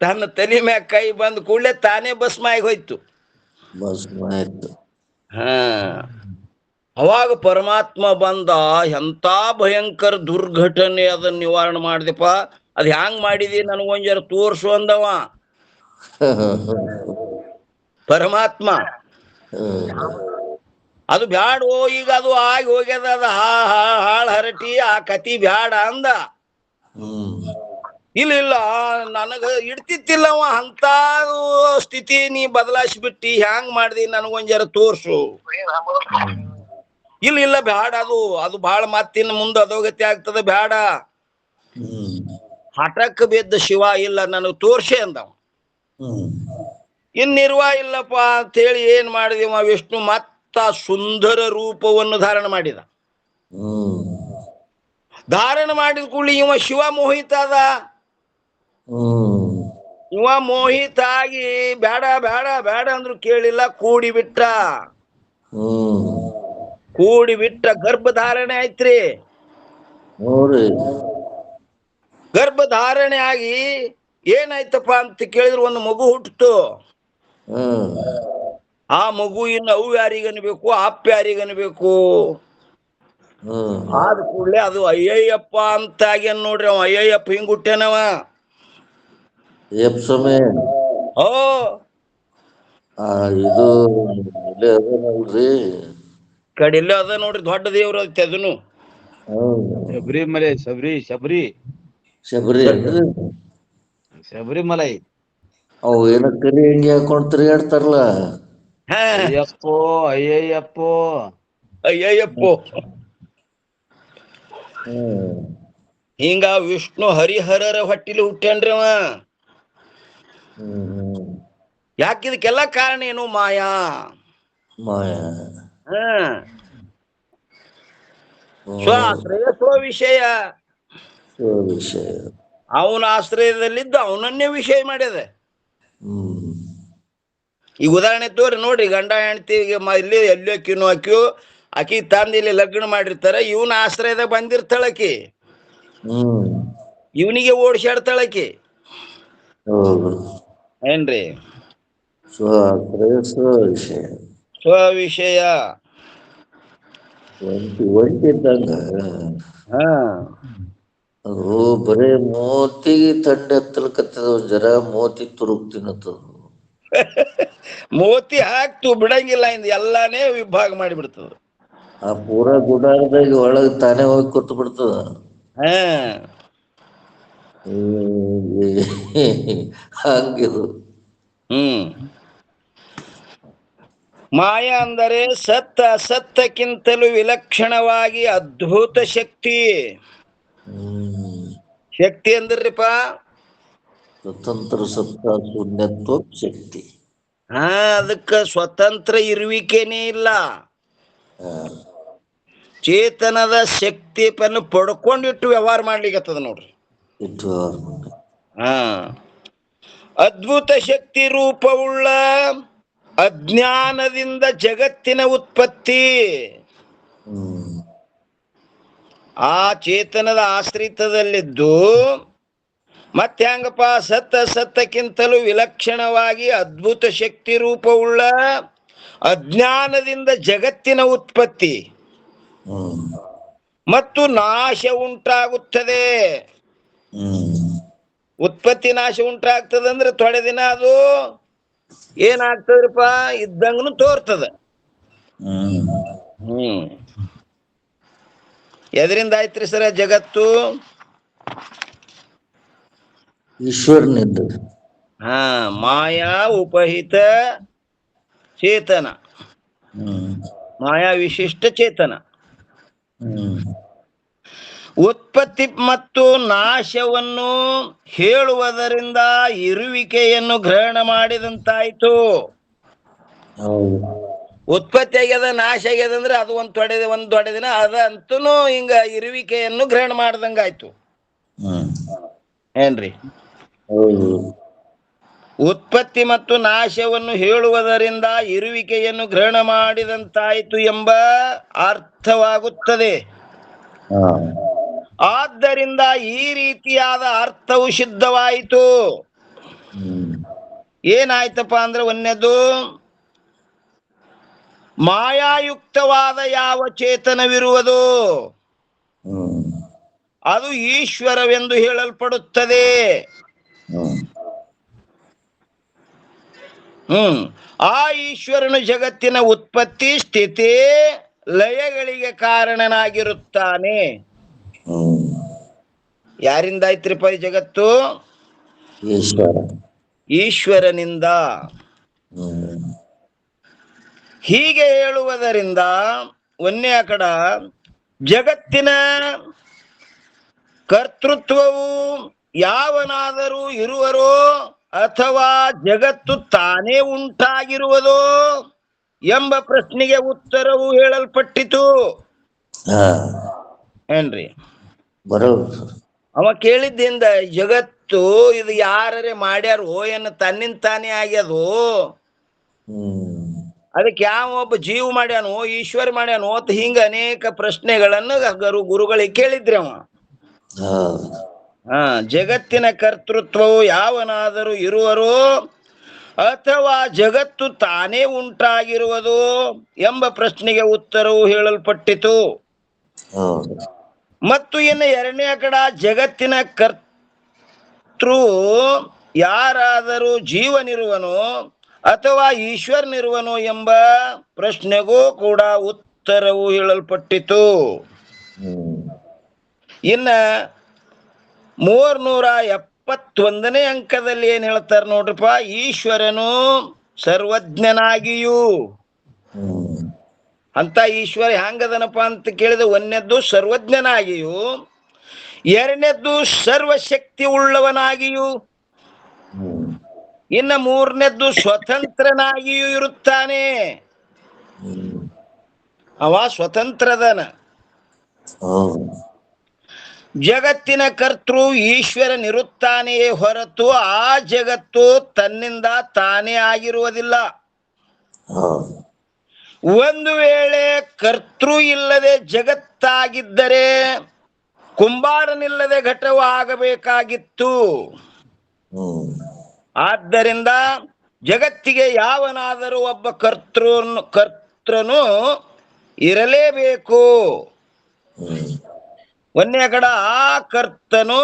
ತನ್ನ ತಲೆ ಮ್ಯಾಗ ಕೈ ಬಂದ ಕೂಡಲೇ ತಾನೇ ಭಸ್ಮ ಆಗಿ ಹೋಯ್ತು. ಅವಾಗ ಪರಮಾತ್ಮ ಬಂದ. ಎಂತ ಭಯಂಕರ ದುರ್ಘಟನೆ, ಅದನ್ನ ನಿವಾರಣೆ ಮಾಡಿದೆಪ್ಪ. ಅದ್ ಹ್ಯಾಂಗ್ ಮಾಡಿದಿ ನನಗೊಂದ್ ಜರ ತೋರ್ಸು ಅಂದವ ಪರಮಾತ್ಮ. ಅದು ಬ್ಯಾಡ, ಈಗ ಅದು ಆಗಿ ಹೋಗ್ಯದ, ಅದ ಹಾಳ್ ಹರಟಿ, ಆ ಕತಿ ಬ್ಯಾಡ ಅಂದ. ಇಲ್ಲ ನನಗ ಇಡ್ತಿತ್ತಿಲ್ಲವ ಅಂತ ಸ್ಥಿತಿ ನೀ ಬದಲಾಯಿಸ್ಬಿಟ್ಟಿ, ಹ್ಯಾಂಗ್ ಮಾಡ್ದಿ ನನಗೊಂದ್ ಜರ ತೋರ್ಸು. ಇಲ್ಲ ಬ್ಯಾಡ, ಅದು ಬಹಳ ಮತ್ತಿನ ಮುಂದೆ ಅಧೋಗತಿ ಆಗ್ತದ, ಬ್ಯಾಡ. ಹಠಕ್ಕೆ ಬಿದ್ದ ಶಿವ, ಇಲ್ಲ ನನಗ್ ತೋರ್ಸೆ ಅಂದವ. ಇನ್ನಿರುವ ಇಲ್ಲಪ್ಪ ಅಂತ ಹೇಳಿ ಏನ್ ಮಾಡಿದವ ವಿಷ್ಣು, ಮತ್ತ ಸುಂದರ ರೂಪವನ್ನು ಧಾರಣ ಮಾಡಿದ. ಧಾರಣ ಮಾಡಿದ ಕೂಡಲಿ ಇವ ಶಿವ ಮೋಹಿತ ಅದ. ಇವ ಮೋಹಿತ ಆಗಿ ಬೇಡ ಅಂದ್ರು ಕೇಳಿಲ್ಲ, ಕೂಡಿ ಬಿಟ್ಟ ಗರ್ಭಧಾರಣೆ ಆಯ್ತ್ರಿ. ಗರ್ಭಧಾರಣೆ ಆಗಿ ಏನಾಯ್ತಪ್ಪ ಅಂತ ಕೇಳಿದ್ರು, ಒಂದು ಮಗು ಹುಟ್ಟಿತು. ಆ ಮಗು ಇನ್ನು ಅವು ಯಾರಿಗನ್ಬೇಕು, ಅಪ್ಪ ಯಾರಿಗನ್ಬೇಕು? ಆದ ಕೂಡಲೇ ಅದು ಅಯ್ಯಯ್ಯಪ್ಪ ಅಂತ ಆಗ್ಯಾನ ನೋಡ್ರಿ. ಅವ ಅಯ್ಯಯ್ಯಪ್ಪ ಹಿಂಗ್ ಹುಟ್ಟ್ಯಾನವ. ಇದು ಕಡಿಲ್ಲ ಅದ ನೋಡ್ರಿ, ದೊಡ್ಡ ದೇವ್ರ ಐತಿ ಅದನ್ನು. ಶಬರಿಮಲೈ. ಅವು ಏನ ಕರಿ ಅಂಗಿ ಹಾಕೊಂಡ್ ತಿರ್ಗಾಡ್ತಾರಲ್ಲ, ಹಾ ಅಯ್ಯಪ್ಪೋ ಅಯ್ಯಯ್ಯಪ್ಪೋ. ಅಯ್ಯಯ್ಯಪ್ಪೋ. ಹ್ಮ್ ಹಿಂಗ ವಿಷ್ಣು ಹರಿಹರರ ಹೊಟ್ಟಿಲಿ ಹುಟ್ಟ್ಯಾನ್ರಿ ಅವ. ಹ್ಮ್ ಯಾಕಿದಕ್ಕೆಲ್ಲ ಕಾರಣ ಏನು? ಮಾಯಾ. ಮಾಯಾ. ಹ್ಮ್ ಹ್ಮ್ ಸ್ವಾಶ್ರಯ ವಿಷಯ. ವಿಷಯ. ಅವನ ಆಶ್ರಯದಲ್ಲಿದ್ದು ಅವನನ್ನೇ ವಿಷಯ ಮಾಡ್ಯದ. ಹ್ಮ್ ಈಗ ಉದಾಹರಣೆ ತೋರಿ ನೋಡ್ರಿ, ಗಂಡ ಹೆಂಡತಿ ಇಲ್ಲಿ ಎಲ್ಲೋ ಕಿನ್ನು ಆಕಿ ತಂದ ಇಲ್ಲಿ ಲಗ್ನ ಮಾಡಿರ್ತಾರ, ಇವನ ಆಶ್ರಯದಾಗ ಬಂದಿರ್ತಾಳಕಿ, ಹ್ಮ್ ಇವನಿಗೆ ಓಡಿಸಾಡ್ತಾಳಕಿ. ಹೌದು. ಏನ್ರಿ? ಸ್ವಾಶ್ರಯ ವಿಷಯ. ಸ್ವವಿಷಯ. ಒಂಟಿ ಇದ್ದಂಗ. ಹಾ ಅದು ಬರೇ ಮೋತಿಗೆ ತಂಡ ಹತ್ತಲಕತ್ತದ, ಜರ ಮೋತಿ ತುರುಕ್ ತಿನ್ನತ್ತದ. ಮೋತಿ ಹಾಕ್ತು ಬಿಡಂಗಿಲ್ಲ, ಇಂದ ಎಲ್ಲಾನೇ ವಿಭಾಗ ಮಾಡಿಬಿಡ್ತದ. ಆ ಪೂರಾ ಗುಡಾರದಾಗ ಒಳಗ್ ತಾನೇ ಹೋಗಿ ಕೂತ್ ಬಿಡ್ತದ. ಹಾ ಹಂಗಿದು. ಹ್ಮ್ ಮಾಯಾ ಅಂದರೆ ಸತ್ತ ಅಸತ್ತಕ್ಕಿಂತಲೂ ವಿಲಕ್ಷಣವಾಗಿ ಅದ್ಭುತ ಶಕ್ತಿ. ಹ್ಮ್ ಶಕ್ತಿ ಅಂದ್ರಿಪ್ಪ, ಸ್ವತಂತ್ರ ಸತ್ತ ಶೂನ್ಯತ್ವ ಶಕ್ತಿ. ಹಾ ಅದಕ್ಕ ಸ್ವತಂತ್ರ ಇರುವಿಕೆನೇ ಇಲ್ಲ. ಚೇತನದ ಶಕ್ತಿ ಪಡ್ಕೊಂಡಿಟ್ಟು ವ್ಯವಹಾರ ಮಾಡ್ಲಿಕ್ಕತ್ತದ ನೋಡ್ರಿ. ಇಟ್ಟು ಹಾ ಅದ್ಭುತ ಶಕ್ತಿ ರೂಪವುಳ್ಳ ಅಜ್ಞಾನದಿಂದ ಜಗತ್ತಿನ ಉತ್ಪತ್ತಿ. ಹ್ಮ್ ಆ ಚೇತನದ ಆಶ್ರಿತದಲ್ಲಿದ್ದು ಮತ್ತೆ ಹೆಂಗಪ್ಪ, ಸತ್ತಕ್ಕಿಂತಲೂ ವಿಲಕ್ಷಣವಾಗಿ ಅದ್ಭುತ ಶಕ್ತಿ ರೂಪವುಳ್ಳ ಅಜ್ಞಾನದಿಂದ ಜಗತ್ತಿನ ಉತ್ಪತ್ತಿ ಹ್ಮ್ ಮತ್ತು ನಾಶ ಉಂಟಾಗುತ್ತದೆ. ಉತ್ಪತ್ತಿ ನಾಶ ಉಂಟಾಗ್ತದಂದ್ರೆ ತೊಡೆ ದಿನ ಅದು ಏನಾಗ್ತದ್ರಪ್ಪ, ಇದ್ದಂಗನು ತೋರ್ತದ. ಹ್ಮ್ ಎದರಿಂದ ಆಯ್ತ್ರಿ ಸರ ಜಗತ್ತು? ಈಶ್ವರನಿಂದ. ಹಾ ಮಾಯಾ ಉಪಹಿತ ಚೇತನ, ಮಾಯಾ ವಿಶಿಷ್ಟ ಚೇತನ. ಉತ್ಪತ್ತಿ ಮತ್ತು ನಾಶವನ್ನು ಹೇಳುವುದರಿಂದ ಇರುವಿಕೆಯನ್ನು ಗ್ರಹಣ ಮಾಡಿದಂತಾಯ್ತು. ಉತ್ಪತ್ತಿ ಆಗ್ಯದ, ನಾಶ ಆಗ್ಯದ ಅಂದ್ರೆ ಅದು ಒಂದ್ ತೊಡೆ ದಿನ ಅದಂತೂ ಹಿಂಗ ಇರುವಿಕೆಯನ್ನು ಗ್ರಹಣ ಮಾಡ್ದಂಗಾಯ್ತು. ಏನ್ರಿ? ಉತ್ಪತ್ತಿ ಮತ್ತು ನಾಶವನ್ನು ಹೇಳುವುದರಿಂದ ಇರುವಿಕೆಯನ್ನು ಗ್ರಹಣ ಮಾಡಿದಂತಾಯ್ತು ಎಂಬ ಅರ್ಥವಾಗುತ್ತದೆ. ಆದ್ದರಿಂದ ಈ ರೀತಿಯಾದ ಅರ್ಥವು ಸಿದ್ಧವಾಯಿತು. ಏನಾಯ್ತಪ್ಪ ಅಂದ್ರೆ, ಒಂದನೇದು, ಮಾಯಾಯುಕ್ತವಾದ ಯಾವ ಚೇತನವಿರುವುದು ಅದು ಈಶ್ವರವೆಂದು ಹೇಳಲ್ಪಡುತ್ತದೆ. ಆ ಈಶ್ವರನು ಜಗತ್ತಿನ ಉತ್ಪತ್ತಿ, ಸ್ಥಿತಿ, ಲಯಗಳಿಗೆ ಕಾರಣನಾಗಿರುತ್ತಾನೆ. ಯಾರಿಂದ ಆಯ್ತ್ರಿಪ್ಪ ಈ ಜಗತ್ತು? ಈಶ್ವರನಿಂದ. ಹೀಗೆ ಹೇಳುವುದರಿಂದ ಒಂದೇ ಕಡ ಜಗತ್ತಿನ ಕರ್ತೃತ್ವವು ಯಾವನಾದರೂ ಇರುವರೋ ಅಥವಾ ಜಗತ್ತು ತಾನೇ ಉಂಟಾಗಿರುವುದೋ ಎಂಬ ಪ್ರಶ್ನೆಗೆ ಉತ್ತರವು ಹೇಳಲ್ಪಟ್ಟಿತು. ಏನ್ರಿ? ಅವ ಕೇಳಿದ್ದಿಂದ ಜಗತ್ತು ಇದು ಯಾರೇ ಮಾಡ್ಯಾರೋ ಏನು ತನ್ನಿಂದ ತಾನೇ ಆಗ್ಯದೋ, ಅದಕ್ಕೆ ಯಾವ ಒಬ್ಬ ಜೀವ ಮಾಡ್ಯಾನೋ, ಈಶ್ವರ ಮಾಡ್ಯಾನೋ ಅಂತ ಹಿಂಗ ಅನೇಕ ಪ್ರಶ್ನೆಗಳನ್ನು ಗುರುಗಳಿಗೆ ಕೇಳಿದ್ರಿ ಅವ. ಜಗತ್ತಿನ ಕರ್ತೃತ್ವವು ಯಾವನಾದರೂ ಇರುವರೋ ಅಥವಾ ಜಗತ್ತು ತಾನೇ ಉಂಟಾಗಿರುವುದು ಎಂಬ ಪ್ರಶ್ನೆಗೆ ಉತ್ತರವು ಹೇಳಲ್ಪಟ್ಟಿತು. ಮತ್ತು ಇನ್ನು ಎರಡನೇ ಕಡ ಜಗತ್ತಿನ ಕರ್ತೃ ಯಾರಾದರೂ ಜೀವನಿರುವನೋ ಅಥವಾ ಈಶ್ವರನಿರುವನೋ ಎಂಬ ಪ್ರಶ್ನೆಗೂ ಕೂಡ ಉತ್ತರವು ಹೇಳಲ್ಪಟ್ಟಿತು. ಇನ್ನ 371ನೇ ಅಂಕದಲ್ಲಿ ಏನ್ ಹೇಳ್ತಾರ ನೋಡ್ರಿಪ್ಪ, ಈಶ್ವರನು ಸರ್ವಜ್ಞನಾಗಿಯೂ. ಹ್ಮ್ ಅಂತ ಈಶ್ವರ ಹ್ಯಾಂಗದನಪ್ಪ ಅಂತ ಕೇಳಿದ, ಒಂದನೇದ್ದು ಸರ್ವಜ್ಞನಾಗಿಯೂ, ಎರಡನೇದ್ದು ಸರ್ವಶಕ್ತಿ ಉಳ್ಳವನಾಗಿಯೂ, ಹ್ಮ್ ಇನ್ನು ಮೂರನೇದ್ದು ಸ್ವತಂತ್ರನಾಗಿಯೂ ಇರುತ್ತಾನೆ. ಹ್ಮ್ ಅವ ಸ್ವತಂತ್ರದನ. ಹೌದು. ಜಗತ್ತಿನ ಕರ್ತೃ ಈಶ್ವರನಿರುತ್ತಾನೆಯೇ ಹೊರತು ಆ ಜಗತ್ತು ತನ್ನಿಂದ ತಾನೇ ಆಗಿರುವುದಿಲ್ಲ. ಹೌದು. ಒಂದು ವೇಳೆ ಕರ್ತೃ ಇಲ್ಲದೆ ಜಗತ್ತಾಗಿದ್ದರೆ ಕುಂಬಾರನಿಲ್ಲದೆ ಘಟವು ಆಗಬೇಕಾಗಿತ್ತು. ಹ್ಮ್ ಆದ್ದರಿಂದ ಜಗತ್ತಿಗೆ ಯಾವನಾದರೂ ಒಬ್ಬ ಕರ್ತೃನು ಇರಲೇಬೇಕು. ಹ್ಮ್ ಒಂದೇ ಕಡ ಆ ಕರ್ತನು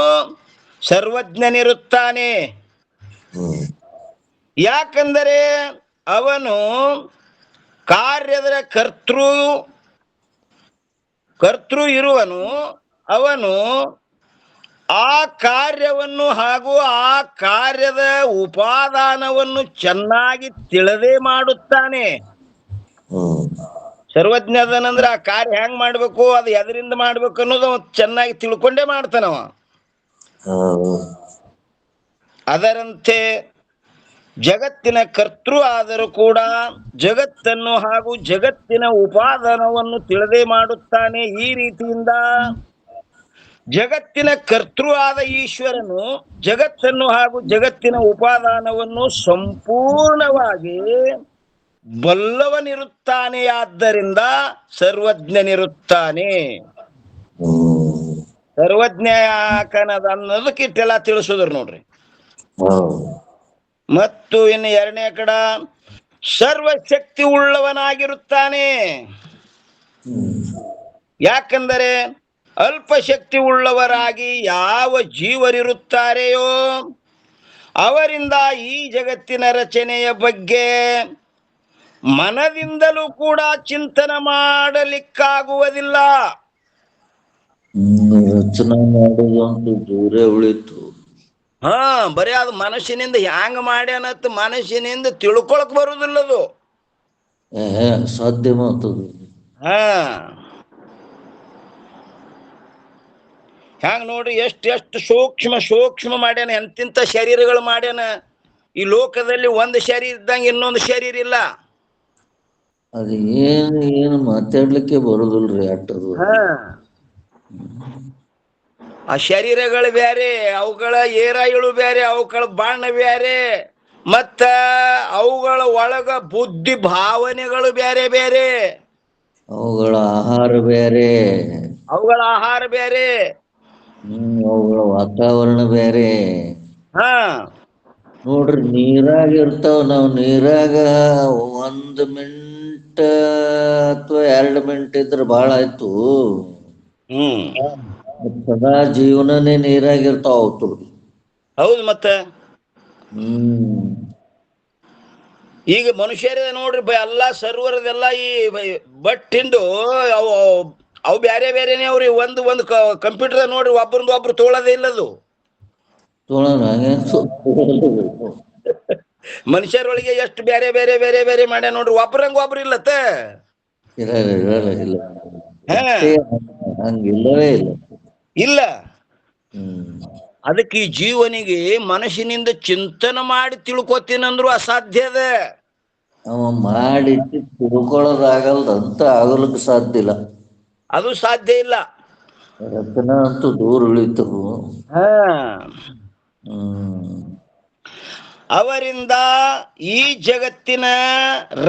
ಸರ್ವಜ್ಞನಿರುತ್ತಾನೆ. ಹ್ಮ್ ಯಾಕಂದರೆ ಅವನು ಕಾರ್ಯದ ಕರ್ತೃ ಇರುವನು. ಅವನು ಆ ಕಾರ್ಯವನ್ನು ಹಾಗೂ ಆ ಕಾರ್ಯದ ಉಪಾದಾನವನ್ನು ಚೆನ್ನಾಗಿ ತಿಳಿದೇ ಮಾಡುತ್ತಾನೆ. ಹ್ಮ್ ಸರ್ವಜ್ಞದನಂದ್ರೆ ಆ ಕಾರ್ಯ ಹೆಂಗ್ ಮಾಡ್ಬೇಕು, ಅದು ಎದರಿಂದ ಮಾಡ್ಬೇಕು ಅನ್ನೋದು ಚೆನ್ನಾಗಿ ತಿಳ್ಕೊಂಡೇ ಮಾಡ್ತಾನವ. ಹೌದು. ಅದರಂತೆ ಜಗತ್ತಿನ ಕರ್ತೃ ಆದರೂ ಕೂಡ ಜಗತ್ತನ್ನು ಹಾಗೂ ಜಗತ್ತಿನ ಉಪಾದಾನವನ್ನು ತಿಳಿದೇ ಮಾಡುತ್ತಾನೆ. ಈ ರೀತಿಯಿಂದ ಜಗತ್ತಿನ ಕರ್ತೃ ಆದ ಈಶ್ವರನು ಜಗತ್ತನ್ನು ಹಾಗೂ ಜಗತ್ತಿನ ಉಪಾದಾನವನ್ನು ಸಂಪೂರ್ಣವಾಗಿ ಬಲ್ಲವನಿರುತ್ತಾನೆ. ಆದ್ದರಿಂದ ಸರ್ವಜ್ಞನಿರುತ್ತಾನೆ. ಹ್ಮ್ ಸರ್ವಜ್ಞ ಯಾಕನದ ಅನ್ನೋದಕ್ಕೆ ಇಟ್ಟೆಲ್ಲ ತಿಳಿಸೋದ್ರ ನೋಡ್ರಿ. ಹೌದು. ಮತ್ತು ಇನ್ನು ಎರಡನೇ ಕಡ ಸರ್ವಶಕ್ತಿ ಉಳ್ಳವನಾಗಿರುತ್ತಾನೆ. ಹ್ಮ್ ಯಾಕಂದರೆ ಅಲ್ಪಶಕ್ತಿ ಉಳ್ಳವರಾಗಿ ಯಾವ ಜೀವರಿರುತ್ತಾರೆಯೋ ಅವರಿಂದ ಈ ಜಗತ್ತಿನ ರಚನೆಯ ಬಗ್ಗೆ ಮನದಿಂದಲೂ ಕೂಡ ಚಿಂತನೆ ಮಾಡಲಿಕ್ಕಾಗುವುದಿಲ್ಲ. ರಚನೆ ಮಾಡೋದು ಅಂತ ದೂರೇ ಉಳಿತು. ಬರೀ ಅದು ಮನಸ್ಸಿನಿಂದ ಹ್ಯಾಂಗ ಮಾಡ್ಯಾನತ್ ಮನಸ್ಸಿನಿಂದ ತಿಳ್ಕೊಳಕ್ ಬರುದಿಲ್ಲದು. ಸಾಧ್ಯ ಮಾತದು. ಹ್ಯಾಂಗ ನೋಡ್ರಿ, ಎಷ್ಟು ಸೂಕ್ಷ್ಮ ಮಾಡ್ಯಾನ, ಎಂತಿಂತ ಶರೀರಗಳು ಮಾಡ್ಯಾನ. ಈ ಲೋಕದಲ್ಲಿ ಒಂದು ಶರೀರ ಇದ್ದಂಗೆ ಇನ್ನೊಂದು ಶರೀರ ಇಲ್ಲ. ಅದು ಏನು ಮಾತಾಡ್ಲಿಕ್ಕೆ ಬರುದಿಲ್ರಿ ಅಟ್ಟದು. ಆ ಶರೀರಗಳು ಬೇರೆ, ಅವುಗಳ ಏರಾಯುಳು ಬೇರೆ, ಅವುಗಳ ಬಣ್ಣ ಬೇರೆ, ಮತ್ತ ಅವುಗಳ ಒಳಗ ಬುದ್ಧಿ ಭಾವನೆಗಳು ಬೇರೆ ಬೇರೆ, ಅವುಗಳ ಆಹಾರ ಬೇರೆ, ಅವುಗಳ ವಾತಾವರಣ ಬೇರೆ. ನೋಡ್ರಿ, ನೀರಾಗ ಇರ್ತಾವ. ನಾವು ನೀರಾಗ 1 ಮಿನಿಟ್ ಅಥವಾ 2 ಮಿನಿಟ್ ಇದ್ರೆ ಬಹಳ ಆಯ್ತು. ಸದಾ ಜೀವನನೇ ನೀರಾಗಿರ್ತಾವ ಅವತ್ತು. ಹೌದು. ಮತ್ತೆ ಈಗ ಮನುಷ್ಯರೇ ನೋಡ್ರಿ, ಎಲ್ಲ ಸರ್ವರದೆಲ್ಲ ಈ ಬಟ್ಟಿಂದು ಅವು ಬೇರೆ ಬೇರೆನೆ ಅವ್ರಿ. ಒಂದು ಕಂಪ್ಯೂಟರ್ ನೋಡ್ರಿ, ಒಬ್ರು ತೋಳದೇ ಇಲ್ಲದು. ಮನುಷ್ಯರೊಳಗೆ ಎಷ್ಟು ಬೇರೆ ಬೇರೆ ಬೇರೆ ಬೇರೆ ಮಾಡ್ಯ ನೋಡ್ರಿ, ಒಬ್ರಂಗ ಒಬ್ರು ಇಲ್ಲತ್ತ. ಹಂಗಿಲ್ಲವೇ ಇಲ್ಲ. ಅದಕ್ಕೆ ಈ ಜೀವನಿಗೆ ಮನಸ್ಸಿನಿಂದ ಚಿಂತನೆ ಮಾಡಿ ತಿಳ್ಕೊತೀನಂದ್ರು ಅಸಾಧ್ಯದ. ಅವ ಮಾಡಿ ತಿಳ್ಕೊಳ್ಳೋದಾಗಲ್ದಂತ ಆಗಲಿಕ್ಕೆ ಸಾಧ್ಯ ಇಲ್ಲ. ಅದು ಸಾಧ್ಯ ಇಲ್ಲ. ರಚನಾ ಅಂತೂ ದೂರ ಉಳಿತು. ಅವರಿಂದ ಈ ಜಗತ್ತಿನ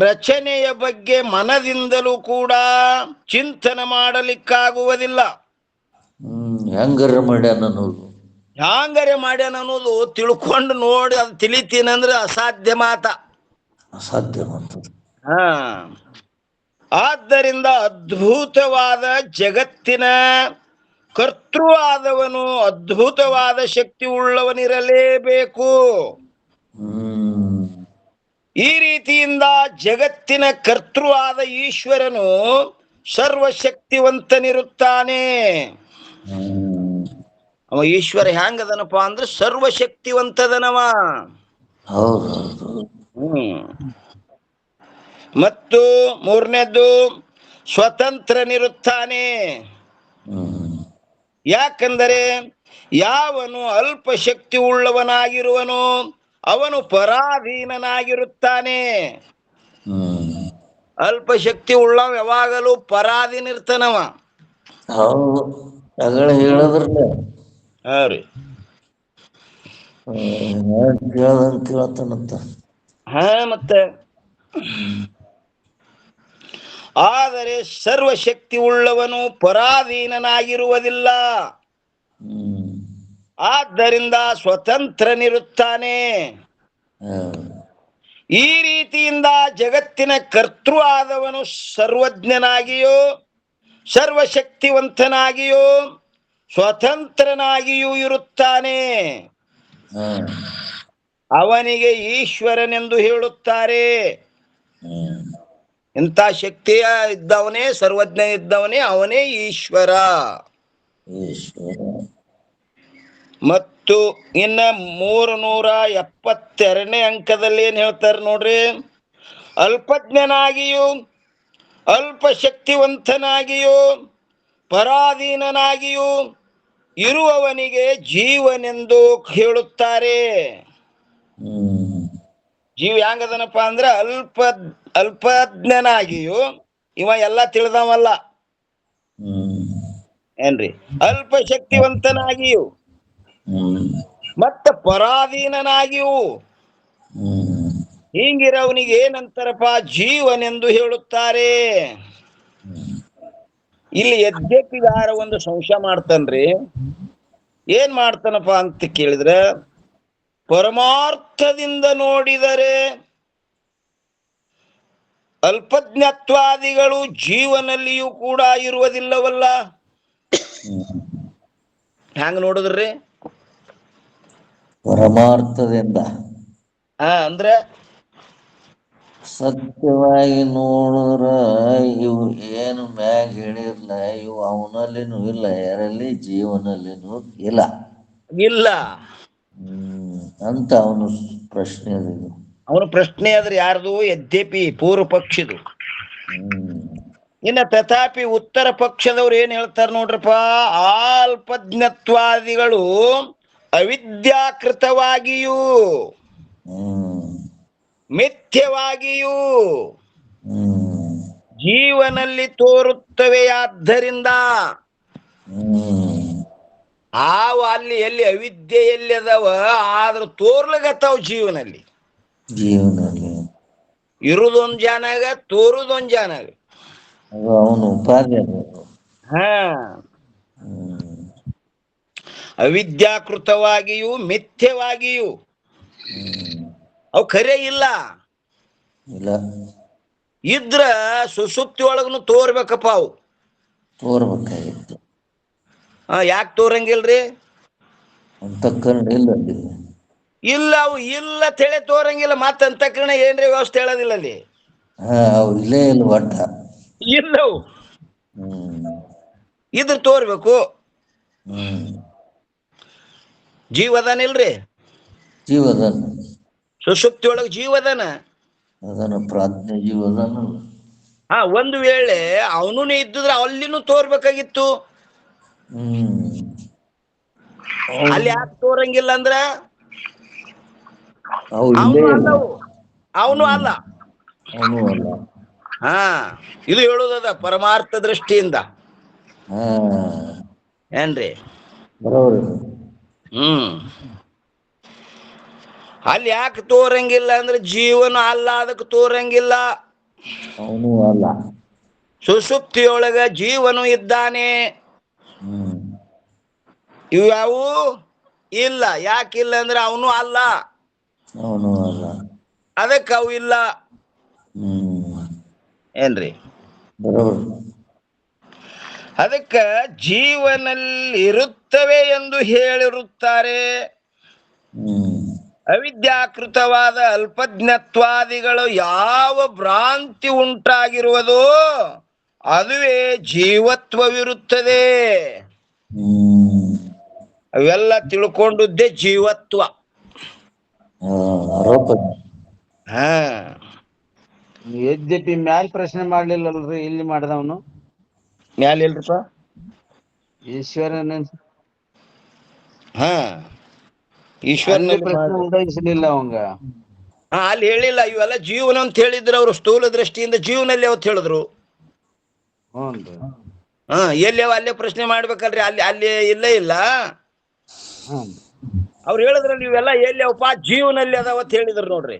ರಚನೆಯ ಬಗ್ಗೆ ಮನದಿಂದಲೂ ಕೂಡ ಚಿಂತನೆ ಮಾಡಲಿಕ್ಕಾಗುವುದಿಲ್ಲ. ಹೆಂಗರೆ ಮಾಡ್ಯಾನ ಅನ್ನೋದು ತಿಳ್ಕೊಂಡು ನೋಡಿ ಅದು ತಿಳಿತೀನಂದ್ರೆ ಅಸಾಧ್ಯ ಮಾತ. ಆದ್ದರಿಂದ ಅದ್ಭುತವಾದ ಜಗತ್ತಿನ ಕರ್ತೃ ಆದವನು ಅದ್ಭುತವಾದ ಶಕ್ತಿ ಉಳ್ಳವನಿರಲೇಬೇಕು. ಈ ರೀತಿಯಿಂದ ಜಗತ್ತಿನ ಕರ್ತೃ ಆದ ಈಶ್ವರನು ಸರ್ವಶಕ್ತಿವಂತನಿರುತ್ತಾನೆ. ಅವ ಈಶ್ವರ ಹೆಂಗದನಪ್ಪ ಅಂದ್ರೆ ಸರ್ವಶಕ್ತಿವಂತದನವ. ಮತ್ತು ಮೂರನೇದ್ದು ಸ್ವತಂತ್ರನಿರುತ್ತಾನೆ. ಯಾಕಂದರೆ ಯಾವನು ಅಲ್ಪ ಶಕ್ತಿ ಉಳ್ಳವನಾಗಿರುವನೋ ಅವನು ಪರಾಧೀನನಾಗಿರುತ್ತಾನೆ. ಅಲ್ಪ ಶಕ್ತಿ ಉಳ್ಳವ ಯಾವಾಗಲೂ ಪರಾಧೀನಿರ್ತಾನವ. ಹೌದು, ಅಗಳ ಹೇಳಿದ್ರಲ್ಲ. ಹಾ ರೀ, ಕೇಳ್ದಂಗ ಕೇಳ್ತಾನಂತ. ಹಾ ಮತ್ತೆ ಆದರೆ ಸರ್ವಶಕ್ತಿ ಉಳ್ಳವನು ಪರಾಧೀನನಾಗಿರುವುದಿಲ್ಲ. ಆದ್ದರಿಂದ ಸ್ವತಂತ್ರನಿರುತ್ತಾನೆ. ಈ ರೀತಿಯಿಂದ ಜಗತ್ತಿನ ಕರ್ತೃ ಆದವನು ಸರ್ವಜ್ಞನಾಗಿಯೋ ಸರ್ವಶಕ್ತಿವಂತನಾಗಿಯೋ ಸ್ವತಂತ್ರನಾಗಿಯೂ ಇರುತ್ತಾನೆ. ಅವನಿಗೆ ಈಶ್ವರನೆಂದು ಹೇಳುತ್ತಾರೆ. ಇಂಥ ಶಕ್ತಿಯ ಇದ್ದವನೇ, ಸರ್ವಜ್ಞ ಇದ್ದವನೇ, ಅವನೇ ಈಶ್ವರ. ಮತ್ತು ಇನ್ನ 372ನೇ ಅಂಕದಲ್ಲಿ ಏನ್ ಹೇಳ್ತಾರೆ ನೋಡ್ರಿ. ಅಲ್ಪಜ್ಞನಾಗಿಯೂ ಅಲ್ಪ ಶಕ್ತಿವಂತನಾಗಿಯೂ ಪರಾಧೀನನಾಗಿಯೂ ಇರುವವನಿಗೆ ಜೀವನೆಂದು ಹೇಳುತ್ತಾರೆ. ಜೀವ ಹೆಂಗದನಪ್ಪ ಅಂದ್ರ ಅಲ್ಪಜ್ಞನಾಗಿಯೂ ಇವ ಎಲ್ಲ ತಿಳಿದವಲ್ಲ ಏನ್ರಿ, ಅಲ್ಪ ಶಕ್ತಿವಂತನಾಗಿಯೂ ಮತ್ತ ಪರಾಧೀನನಾಗಿಯೂ ಹಿಂಗಿರವನಿಗೆ ಏನಂತಾರಪ್ಪ, ಜೀವನೆಂದು ಹೇಳುತ್ತಾರೆ. ಇಲ್ಲಿ ಯದ್ಯಪಿಗಾರ ಒಂದು ಸಂಶಯ ಮಾಡ್ತಾನ್ರಿ. ಏನ್ ಮಾಡ್ತಾನಪ್ಪ ಅಂತ ಕೇಳಿದ್ರೆ, ಪರಮಾರ್ಥದಿಂದ ನೋಡಿದರೆ ಅಲ್ಪಜ್ಞತ್ವಾದಿಗಳು ಜೀವನಲ್ಲಿಯೂ ಕೂಡ ಇರುವುದಿಲ್ಲವಲ್ಲ. ಹ್ಯಾಂಗ ನೋಡಿದ್ರಿ? ಪರಮಾರ್ಥದಿಂದ ಅಂದ್ರೆ ಸತ್ಯವಾಗಿ ನೋಡಿದ್ರ ಇವು ಏನು ಮ್ಯಾಗ ಹೇಳಿರ್ಲ, ಇವು ಅವನಲ್ಲಿನೂ ಇಲ್ಲ, ಯಾರಲ್ಲಿ ಜೀವನಲ್ಲಿನೂ ಇಲ್ಲ ಇಲ್ಲ ಅಂತ ಅವನು ಪ್ರಶ್ನೆ ಅದು. ಅವನು ಪ್ರಶ್ನೆ ಆದ್ರೆ ಯಾರ್ದು? ಯದ್ಯಪಿ ಪೂರ್ವ ಪಕ್ಷಿದು. ಇನ್ನ ತಥಾಪಿ ಉತ್ತರ ಪಕ್ಷದವ್ರು ಏನ್ ಹೇಳ್ತಾರ ನೋಡ್ರಪ್ಪ, ಅಲ್ಪಜ್ಞತ್ವಾದಿಗಳು ಅವಿದ್ಯಾಕೃತವಾಗಿಯೂ ಮಿಥ್ಯವಾಗಿಯೂ ಜೀವನಲ್ಲಿ ತೋರುತ್ತವೆಯಾದ್ದರಿಂದ ಆವ ಅಲ್ಲಿ ಎಲ್ಲಿ ಅವಿದ್ಯೆ ಎಲ್ಲಿ ಅದಾವ, ಆದ್ರ ತೋರ್ಲಗತ್ತಾವ ಜೀವನಲ್ಲಿ. ಇರುದೊಂದ್ ಜಾನಾಗ ತೋರುದೊಂದ್ ಜಾನಾಗ. ಅವನು ಉಪಾಧ್ಯ. ಅವಿದ್ಯಾಕೃತವಾಗಿಯೂ ಮಿಥ್ಯವಾಗಿಯೂ ಅವು ಖರೆ ಇಲ್ಲ. ಇದ್ರ ಸುಸುಪ್ತಿ ಒಳಗನು ತೋರ್ಬೇಕಪ್ಪ. ಅವು ತೋರ್ಬೇಕಾಗಿತ್ತು. ಯಾಕೆ ತೋರಂಗಿಲ್ರಿ? ಇಲ್ಲ, ಅವು ಇಲ್ಲ ತೆಳೆ ತೋರಂಗಿಲ್ಲ. ಮತ್ತ ಅಂತಃಕರಣ ಏನ್ರಿ ವ್ಯವಸ್ಥೆ ಹೇಳೋದಿಲ್ಲ ಅಲ್ಲಿ. ಇಲ್ಲೇ ಇಲ್ಲ ಒಟ್ಟ ಇಲ್ಲವು ಇದ್ರ ತೋರ್ಬೇಕು. ಜೀವದಾನ ಇಲ್ರಿ? ಜೀವದಾನ. ಸುಸುಪ್ತಿ ಒಳಗ ಜೀವದಾನ ಅದನ್ನ ಪ್ರಾಜ್ಞ ಜೀವದಾನ. ಒಂದು ವೇಳೆ ಅವನು ಇದ್ದಿದ್ರೆ ಅಲ್ಲಿನೂ ತೋರ್ಬೇಕಾಗಿತ್ತು. ಅಲ್ಲಿ ಯಾಕೆ ತೋರಂಗಿಲ್ಲ ಅಂದ್ರ ಅವನು ಅಲ್ಲ. ಇದು ಹೇಳುದದ ಪರಮಾರ್ಥ ದೃಷ್ಟಿಯಿಂದ. ಏನ್ರಿ? ಅಲ್ಲಿ ಯಾಕೆ ತೋರಂಗಿಲ್ಲ ಅಂದ್ರೆ ಜೀವನ ಅಲ್ಲ, ಅದಕ್ಕೆ ತೋರಂಗಿಲ್ಲ. ಅವನು ಅಲ್ಲ. ಸುಸುಪ್ತಿಯೊಳಗ ಜೀವನು ಇದ್ದಾನೆ. ಇವು ಯಾವು ಇಲ್ಲ. ಯಾಕಿಲ್ಲ ಅಂದ್ರೆ ಅವನು ಅಲ್ಲ, ಅದಕ್ಕೆ ಅವು ಇಲ್ಲ. ಏನ್ರಿ? ಅದಕ್ಕ ಜೀವನಲ್ಲಿ ಇರುತ್ತವೆ ಎಂದು ಹೇಳಿರುತ್ತಾರೆ. ಅವಿದ್ಯಾಕೃತವಾದ ಅಲ್ಪಜ್ಞತ್ವಾದಿಗಳು ಯಾವ ಭ್ರಾಂತಿ ಉಂಟಾಗಿರುವುದೋ ಅದುವೇ ಜೀವತ್ವವಿರುತ್ತದೆ. ಅವೆಲ್ಲ ತಿಳ್ಕೊಂಡದ್ದೇ ಜೀವತ್ವ. ಹಾ ಯದ್ಯಪಿ ಮ್ಯಾಲ್ ಪ್ರಶ್ನೆ ಮಾಡ್ಲಿಲ್ಲಲ್ರಿ ಇಲ್ಲಿ ಮಾಡ್ದವನು ಮ್ಯಾಲ ಇಲ್ರಿಪ್ಪ. ಈಶ್ವರನ ಹಾ ಅಲ್ಲಿ ಈಶ್ವರನಲ್ಲಿ ಪ್ರಶ್ನೆ ಉದಯಿಸಲಿಲ್ಲ ಅವಂಗ. ಹಾ ಅಲ್ಲಿ ಹೇಳಿಲ್ಲ ಇವೆಲ್ಲ ಜೀವನ ಅಂತ ಹೇಳಿದ್ರು ಅವರು, ಸ್ಥೂಲ ದೃಷ್ಟಿಯಿಂದ ಜೀವನಲ್ಲಿ ಅವತ್ತು ಹೇಳಿದ್ರು. ಹ್ಞೂನ್ರಿ. ಹಾ ಎಲ್ಲಿ ಅವ ಅಲ್ಲೇ ಪ್ರಶ್ನೆ ಮಾಡ್ಬೇಕಲ್ರಿ, ಅಲ್ಲಿ ಅಲ್ಲಿ ಇಲ್ಲೇ ಇಲ್ಲ. ಹ್ಮ್ ಅವ್ರು ಹೇಳಿದ್ರಲ್ಲಿ ಇವೆಲ್ಲ ಎಲ್ಲಿ ಅವಪ್ಪ ಜೀವನಲ್ಲಿ ಅದಾವತ್ ಹೇಳಿದ್ರು ನೋಡ್ರಿ.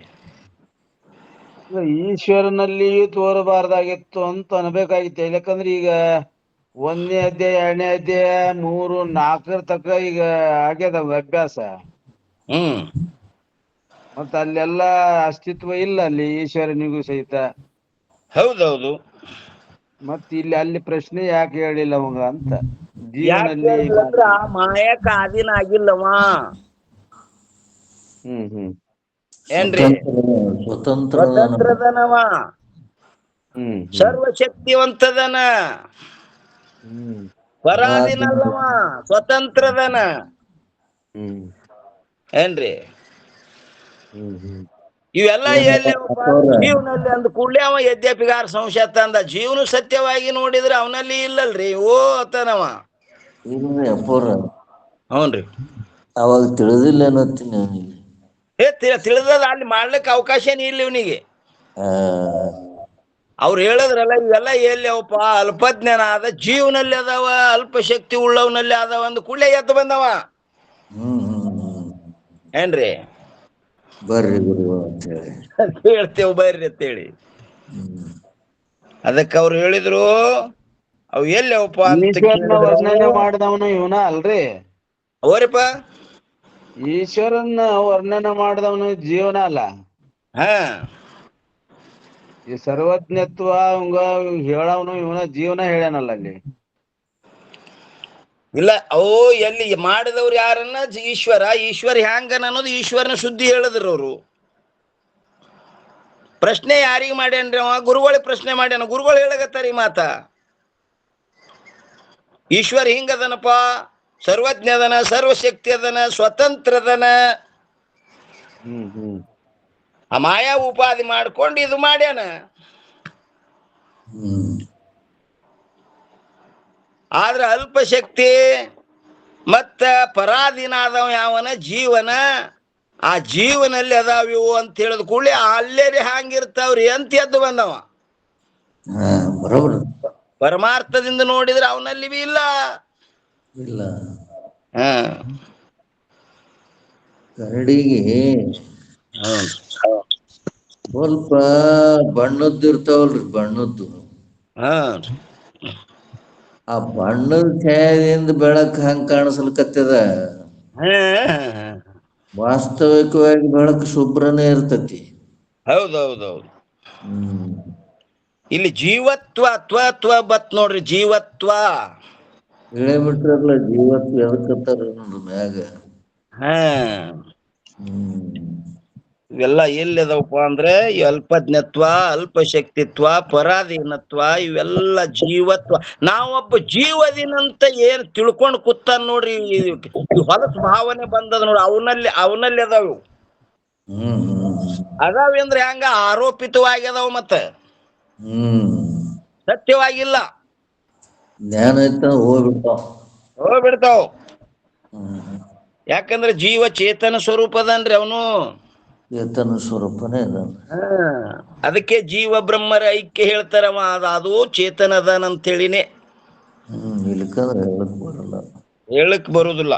ಈಶ್ವರನಲ್ಲಿ ತೋರಬಾರ್ದಾಗಿತ್ತು ಅಂತ ಅನ್ಬೇಕಾಗಿತ್ತು. ಯಾಕಂದ್ರೆ ಈಗ 1ನೇ ಅಧ್ಯಾಯ 2ನೇ ಅಧ್ಯಾಯ 3 4 ತಕ ಈಗ ಆಗ್ಯದ ಅಭ್ಯಾಸ. ಹ್ಮ್ ಮತ್ತ ಅಲ್ಲೆಲ್ಲ ಅಸ್ತಿತ್ವ ಇಲ್ಲ ಅಲ್ಲಿ ಈಶ್ವರನಿಗೂ ಸಹಿತ. ಹೌದೌದು. ಮತ್ ಇಲ್ಲಿ ಅಲ್ಲಿ ಪ್ರಶ್ನೆ ಯಾಕೆ ಹೇಳಿಲ್ಲ ಅವಂಗ ಅಂತ. ಯಾಕೆ ಜೀವನಲ್ಲಿ ಹೇಳಿಲ್ಲಂದ್ರ ಮಾಯಕ ಅಧೀನ ಆಗಿಲ್ಲವ. ಹ್ಮ್ ಏನ್ರಿ? ಸ್ವತಂತ್ರ ಸ್ವತಂತ್ರದನವ, ಹ್ಮ್ ಸರ್ವಶಕ್ತಿವಂತದನ, ಹ್ಮ್ ಪರಾಧೀನಲ್ಲವ, ಸ್ವತಂತ್ರದನ. ಹ್ಮ್ ಏನ್ರಿ? ಹ್ಮ್ ಇವೆಲ್ಲ ಎಲ್ಲಿ ಜೀವನಲ್ಲಿ ಅಂದ ಕೂಡಲೇ ಅವ ಯದ್ಯಪಿಗಾರ ಸಂಶಯ ತಂದ. ಜೀವನ ಸತ್ಯವಾಗಿ ನೋಡಿದ್ರೆ ಅವನಲ್ಲಿ ಇಲ್ಲಲ್ರಿ ಓ ಅತನವ. ಇಲ್ರಿ ಅಪ್ಪೋರ, ಹ್ಞೂನ್ರಿ. ಅವಾಗ ತಿಳಿದಿಲ್ಲ ಅನ್ನತ್ತೀನಿ ಅವನಿಗೆ. ತಿಳಿದಲ್ಲ, ಅಲ್ಲಿ ಮಾಡ್ಲಿಕ್ಕೆ ಅವಕಾಶನೇ ಇಲ್ಲ ಇವನಿಗೆ. ಆ ಅವ್ರು ಹೇಳಿದ್ರಲ್ಲ ಇವೆಲ್ಲ ಎಲ್ಲಿ ಅವಪ್ಪ ಅಲ್ಪಜ್ಞಾನ ಅದ, ಜೀವನಲ್ಲಿ ಅದಾವ, ಅಲ್ಪ ಶಕ್ತಿ ಉಳ್ಳವನಲ್ಲಿ ಅದಾವ ಅಂದ ಕೂಡಲೇ ಎದ್ದು ಬಂದವ. ಏನ್ರಿ? ಬರ್ರಿ ಗುರು ಅಂತ ಹೇಳಿ ಹೇಳ್ತೇವ್ ಬರ್ರಿ ಅಂತೇಳಿ. ಅದಕ್ಕೆ ಅವ್ರು ಹೇಳಿದ್ರು ಅವು ಎಲ್ಲಿ ಅವಪ್ಪ ಅಂತ ಈಶ್ವರನ ಕೇಳಿದ್ರು. ವರ್ಣನೆ ಮಾಡಿದವನು ಇವನ ಅಲ್ರಿ? ಅವರಪ್ಪ ಈಶ್ವರನ ವರ್ಣನೆ ಮಾಡಿದವನು ಜೀವನ ಅಲ್ಲ. ಹಾ ಈ ಸರ್ವಜ್ಞತ್ವ ಅವಂಗ ಹೇಳವನು ಇವನ ಜೀವನ ಹೇಳ್ಯಾನಲ್ಲ ಅಲ್ಲಿ. ಇಲ್ಲ, ಅವು ಎಲ್ಲಿ ಮಾಡಿದವ್ರು ಯಾರನ್ನ ಈಶ್ವರ. ಈಶ್ವರ ಹ್ಯಾಂಗನ ಅನ್ನೋದು ಈಶ್ವರನ ಸುದ್ದಿ ಹೇಳಿದ್ರು ಅವರು. ಪ್ರಶ್ನೆ ಯಾರಿಗೆ ಮಾಡ್ಯಾನ್ರಿ ಅವ? ಗುರುಗಳಿಗೆ ಪ್ರಶ್ನೆ ಮಾಡ್ಯಾನ. ಗುರುಗಳು ಹೇಳಗತ್ತಾರ ಈ ಮಾತ. ಈಶ್ವರ ಹಿಂಗದನಪ್ಪ, ಸರ್ವಜ್ಞದನ, ಸರ್ವಶಕ್ತಿ ಅದನ, ಸ್ವತಂತ್ರದನ. ಆ ಮಾಯಾ ಉಪಾಧಿ ಮಾಡ್ಕೊಂಡು ಇದು ಮಾಡ್ಯಾನ. ಆದ್ರೆ ಅಲ್ಪಶಕ್ತಿ ಮತ್ತ ಪರಾಧೀನ ಆದವ ಯಾವನ ಜೀವನ. ಆ ಜೀವನಲ್ಲಿ ಅದಾವಿವು ಅಂತ ಹೇಳಿದ ಕೂಡಲೇ ಅಲ್ಲೇರಿ ಹ್ಯಾಂಗಿರ್ತಾವ್ರಿ ಅಂತ ಎದ್ದು ಬಂದವ. ಬರೋಬ್ರ ಪರಮಾರ್ಥದಿಂದ ನೋಡಿದ್ರೆ ಅವನಲ್ಲಿ ಬಿ ಇಲ್ಲ. ಇಲ್ಲ. ಹಾ ಕರಡಿಗೆ ಸ್ವಲ್ಪ ಬಣ್ಣದ್ದು ಇರ್ತಾವಲ್ರಿ, ಬಣ್ಣದ್ದು. ಹಾ ಆ ಬಣ್ಣದ ಛಾಯದಿಂದ ಬೆಳಕ್ ಹಂಗ ಕಾಣಿಸ್ಲಿಕತ್ತದ. ವಾಸ್ತವಿಕವಾಗಿ ಬೆಳಕು ಶುಭ್ರನೇ ಇರ್ತತಿ. ಹೌದೌದೌದು. ಇಲ್ಲಿ ಜೀವತ್ವ ತ್ವ ಬತ್ ನೋಡ್ರಿ, ಜೀವತ್ವ ಇಳೆ ಬಿಟ್ರಲ್ಲ ಜೀವತ್ವ ಎದಕ್ಕತ್ತಾರ ನೋಡ್ರಿ ಮ್ಯಾಗ. ಹಾ ಇವೆಲ್ಲ ಎಲ್ಲಿ ಅದಾವಪ್ಪ ಅಂದ್ರೆ ಈ ಅಲ್ಪಜ್ಞತ್ವ, ಅಲ್ಪಶಕ್ತಿತ್ವ, ಪರಾಧೀನತ್ವ, ಇವೆಲ್ಲ ಜೀವತ್ವ. ನಾವೊಬ್ಬ ಜೀವದಿನಂತ ಏನ್ ತಿಳ್ಕೊಂಡು ಕೂತಾನ ನೋಡ್ರಿ, ಈ ಹೊಲಸ ಭಾವನೆ ಬಂದದ ನೋಡ್ರಿ, ಅವನಲ್ಲಿ ಅದಾವು. ಅದಾವ ಅಂದ್ರೆ ಹೆಂಗ? ಆರೋಪಿತವಾಗಿ ಅದಾವ, ಮತ್ತ ಸತ್ಯವಾಗಿಲ್ಲ. ಜ್ಞಾನ ಐತ ಹೋಗ್ಬಿಡ್ತಾವ. ಯಾಕಂದ್ರೆ ಜೀವ ಚೇತನ ಸ್ವರೂಪದನ್ರಿ ಅವನು. ಚೇತನ ಸ್ವರೂಪನೇ ಅದ. ಅದಕ್ಕೆ ಜೀವ ಬ್ರಹ್ಮರ ಐಕ್ಯ ಹೇಳ್ತಾರವ, ಅದು ಚೇತನದನಂತೇಳಿನೇ. ಇಲ್ಕಂದ್ರೆ ಹೇಳಕ್ ಬರಲ್ಲ, ಹೇಳಕ್ ಬರುದಿಲ್ಲ.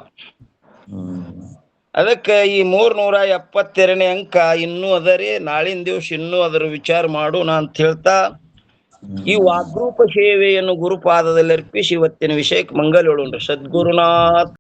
ಅದಕ್ಕೆ ಈ 372ನೇ ಅಂಕ ಇನ್ನೂ ಅದರಿ. ನಾಳಿನ ದಿವಸ ಇನ್ನೂ ಅದರ ವಿಚಾರ ಮಾಡೋಣ ಅಂತ ಹೇಳ್ತಾ, ಈ ವಾಗ್ರೂಪ ಸೇವೆಯನ್ನು ಗುರುಪಾದದಲ್ಲಿ ಅರ್ಪಿಸಿ ಇವತ್ತಿನ ವಿಷಯಕ್ಕೆ ಮಂಗಲ ಹೇಳೋಣ್ರಿ. ಸದ್ಗುರುನಾಥ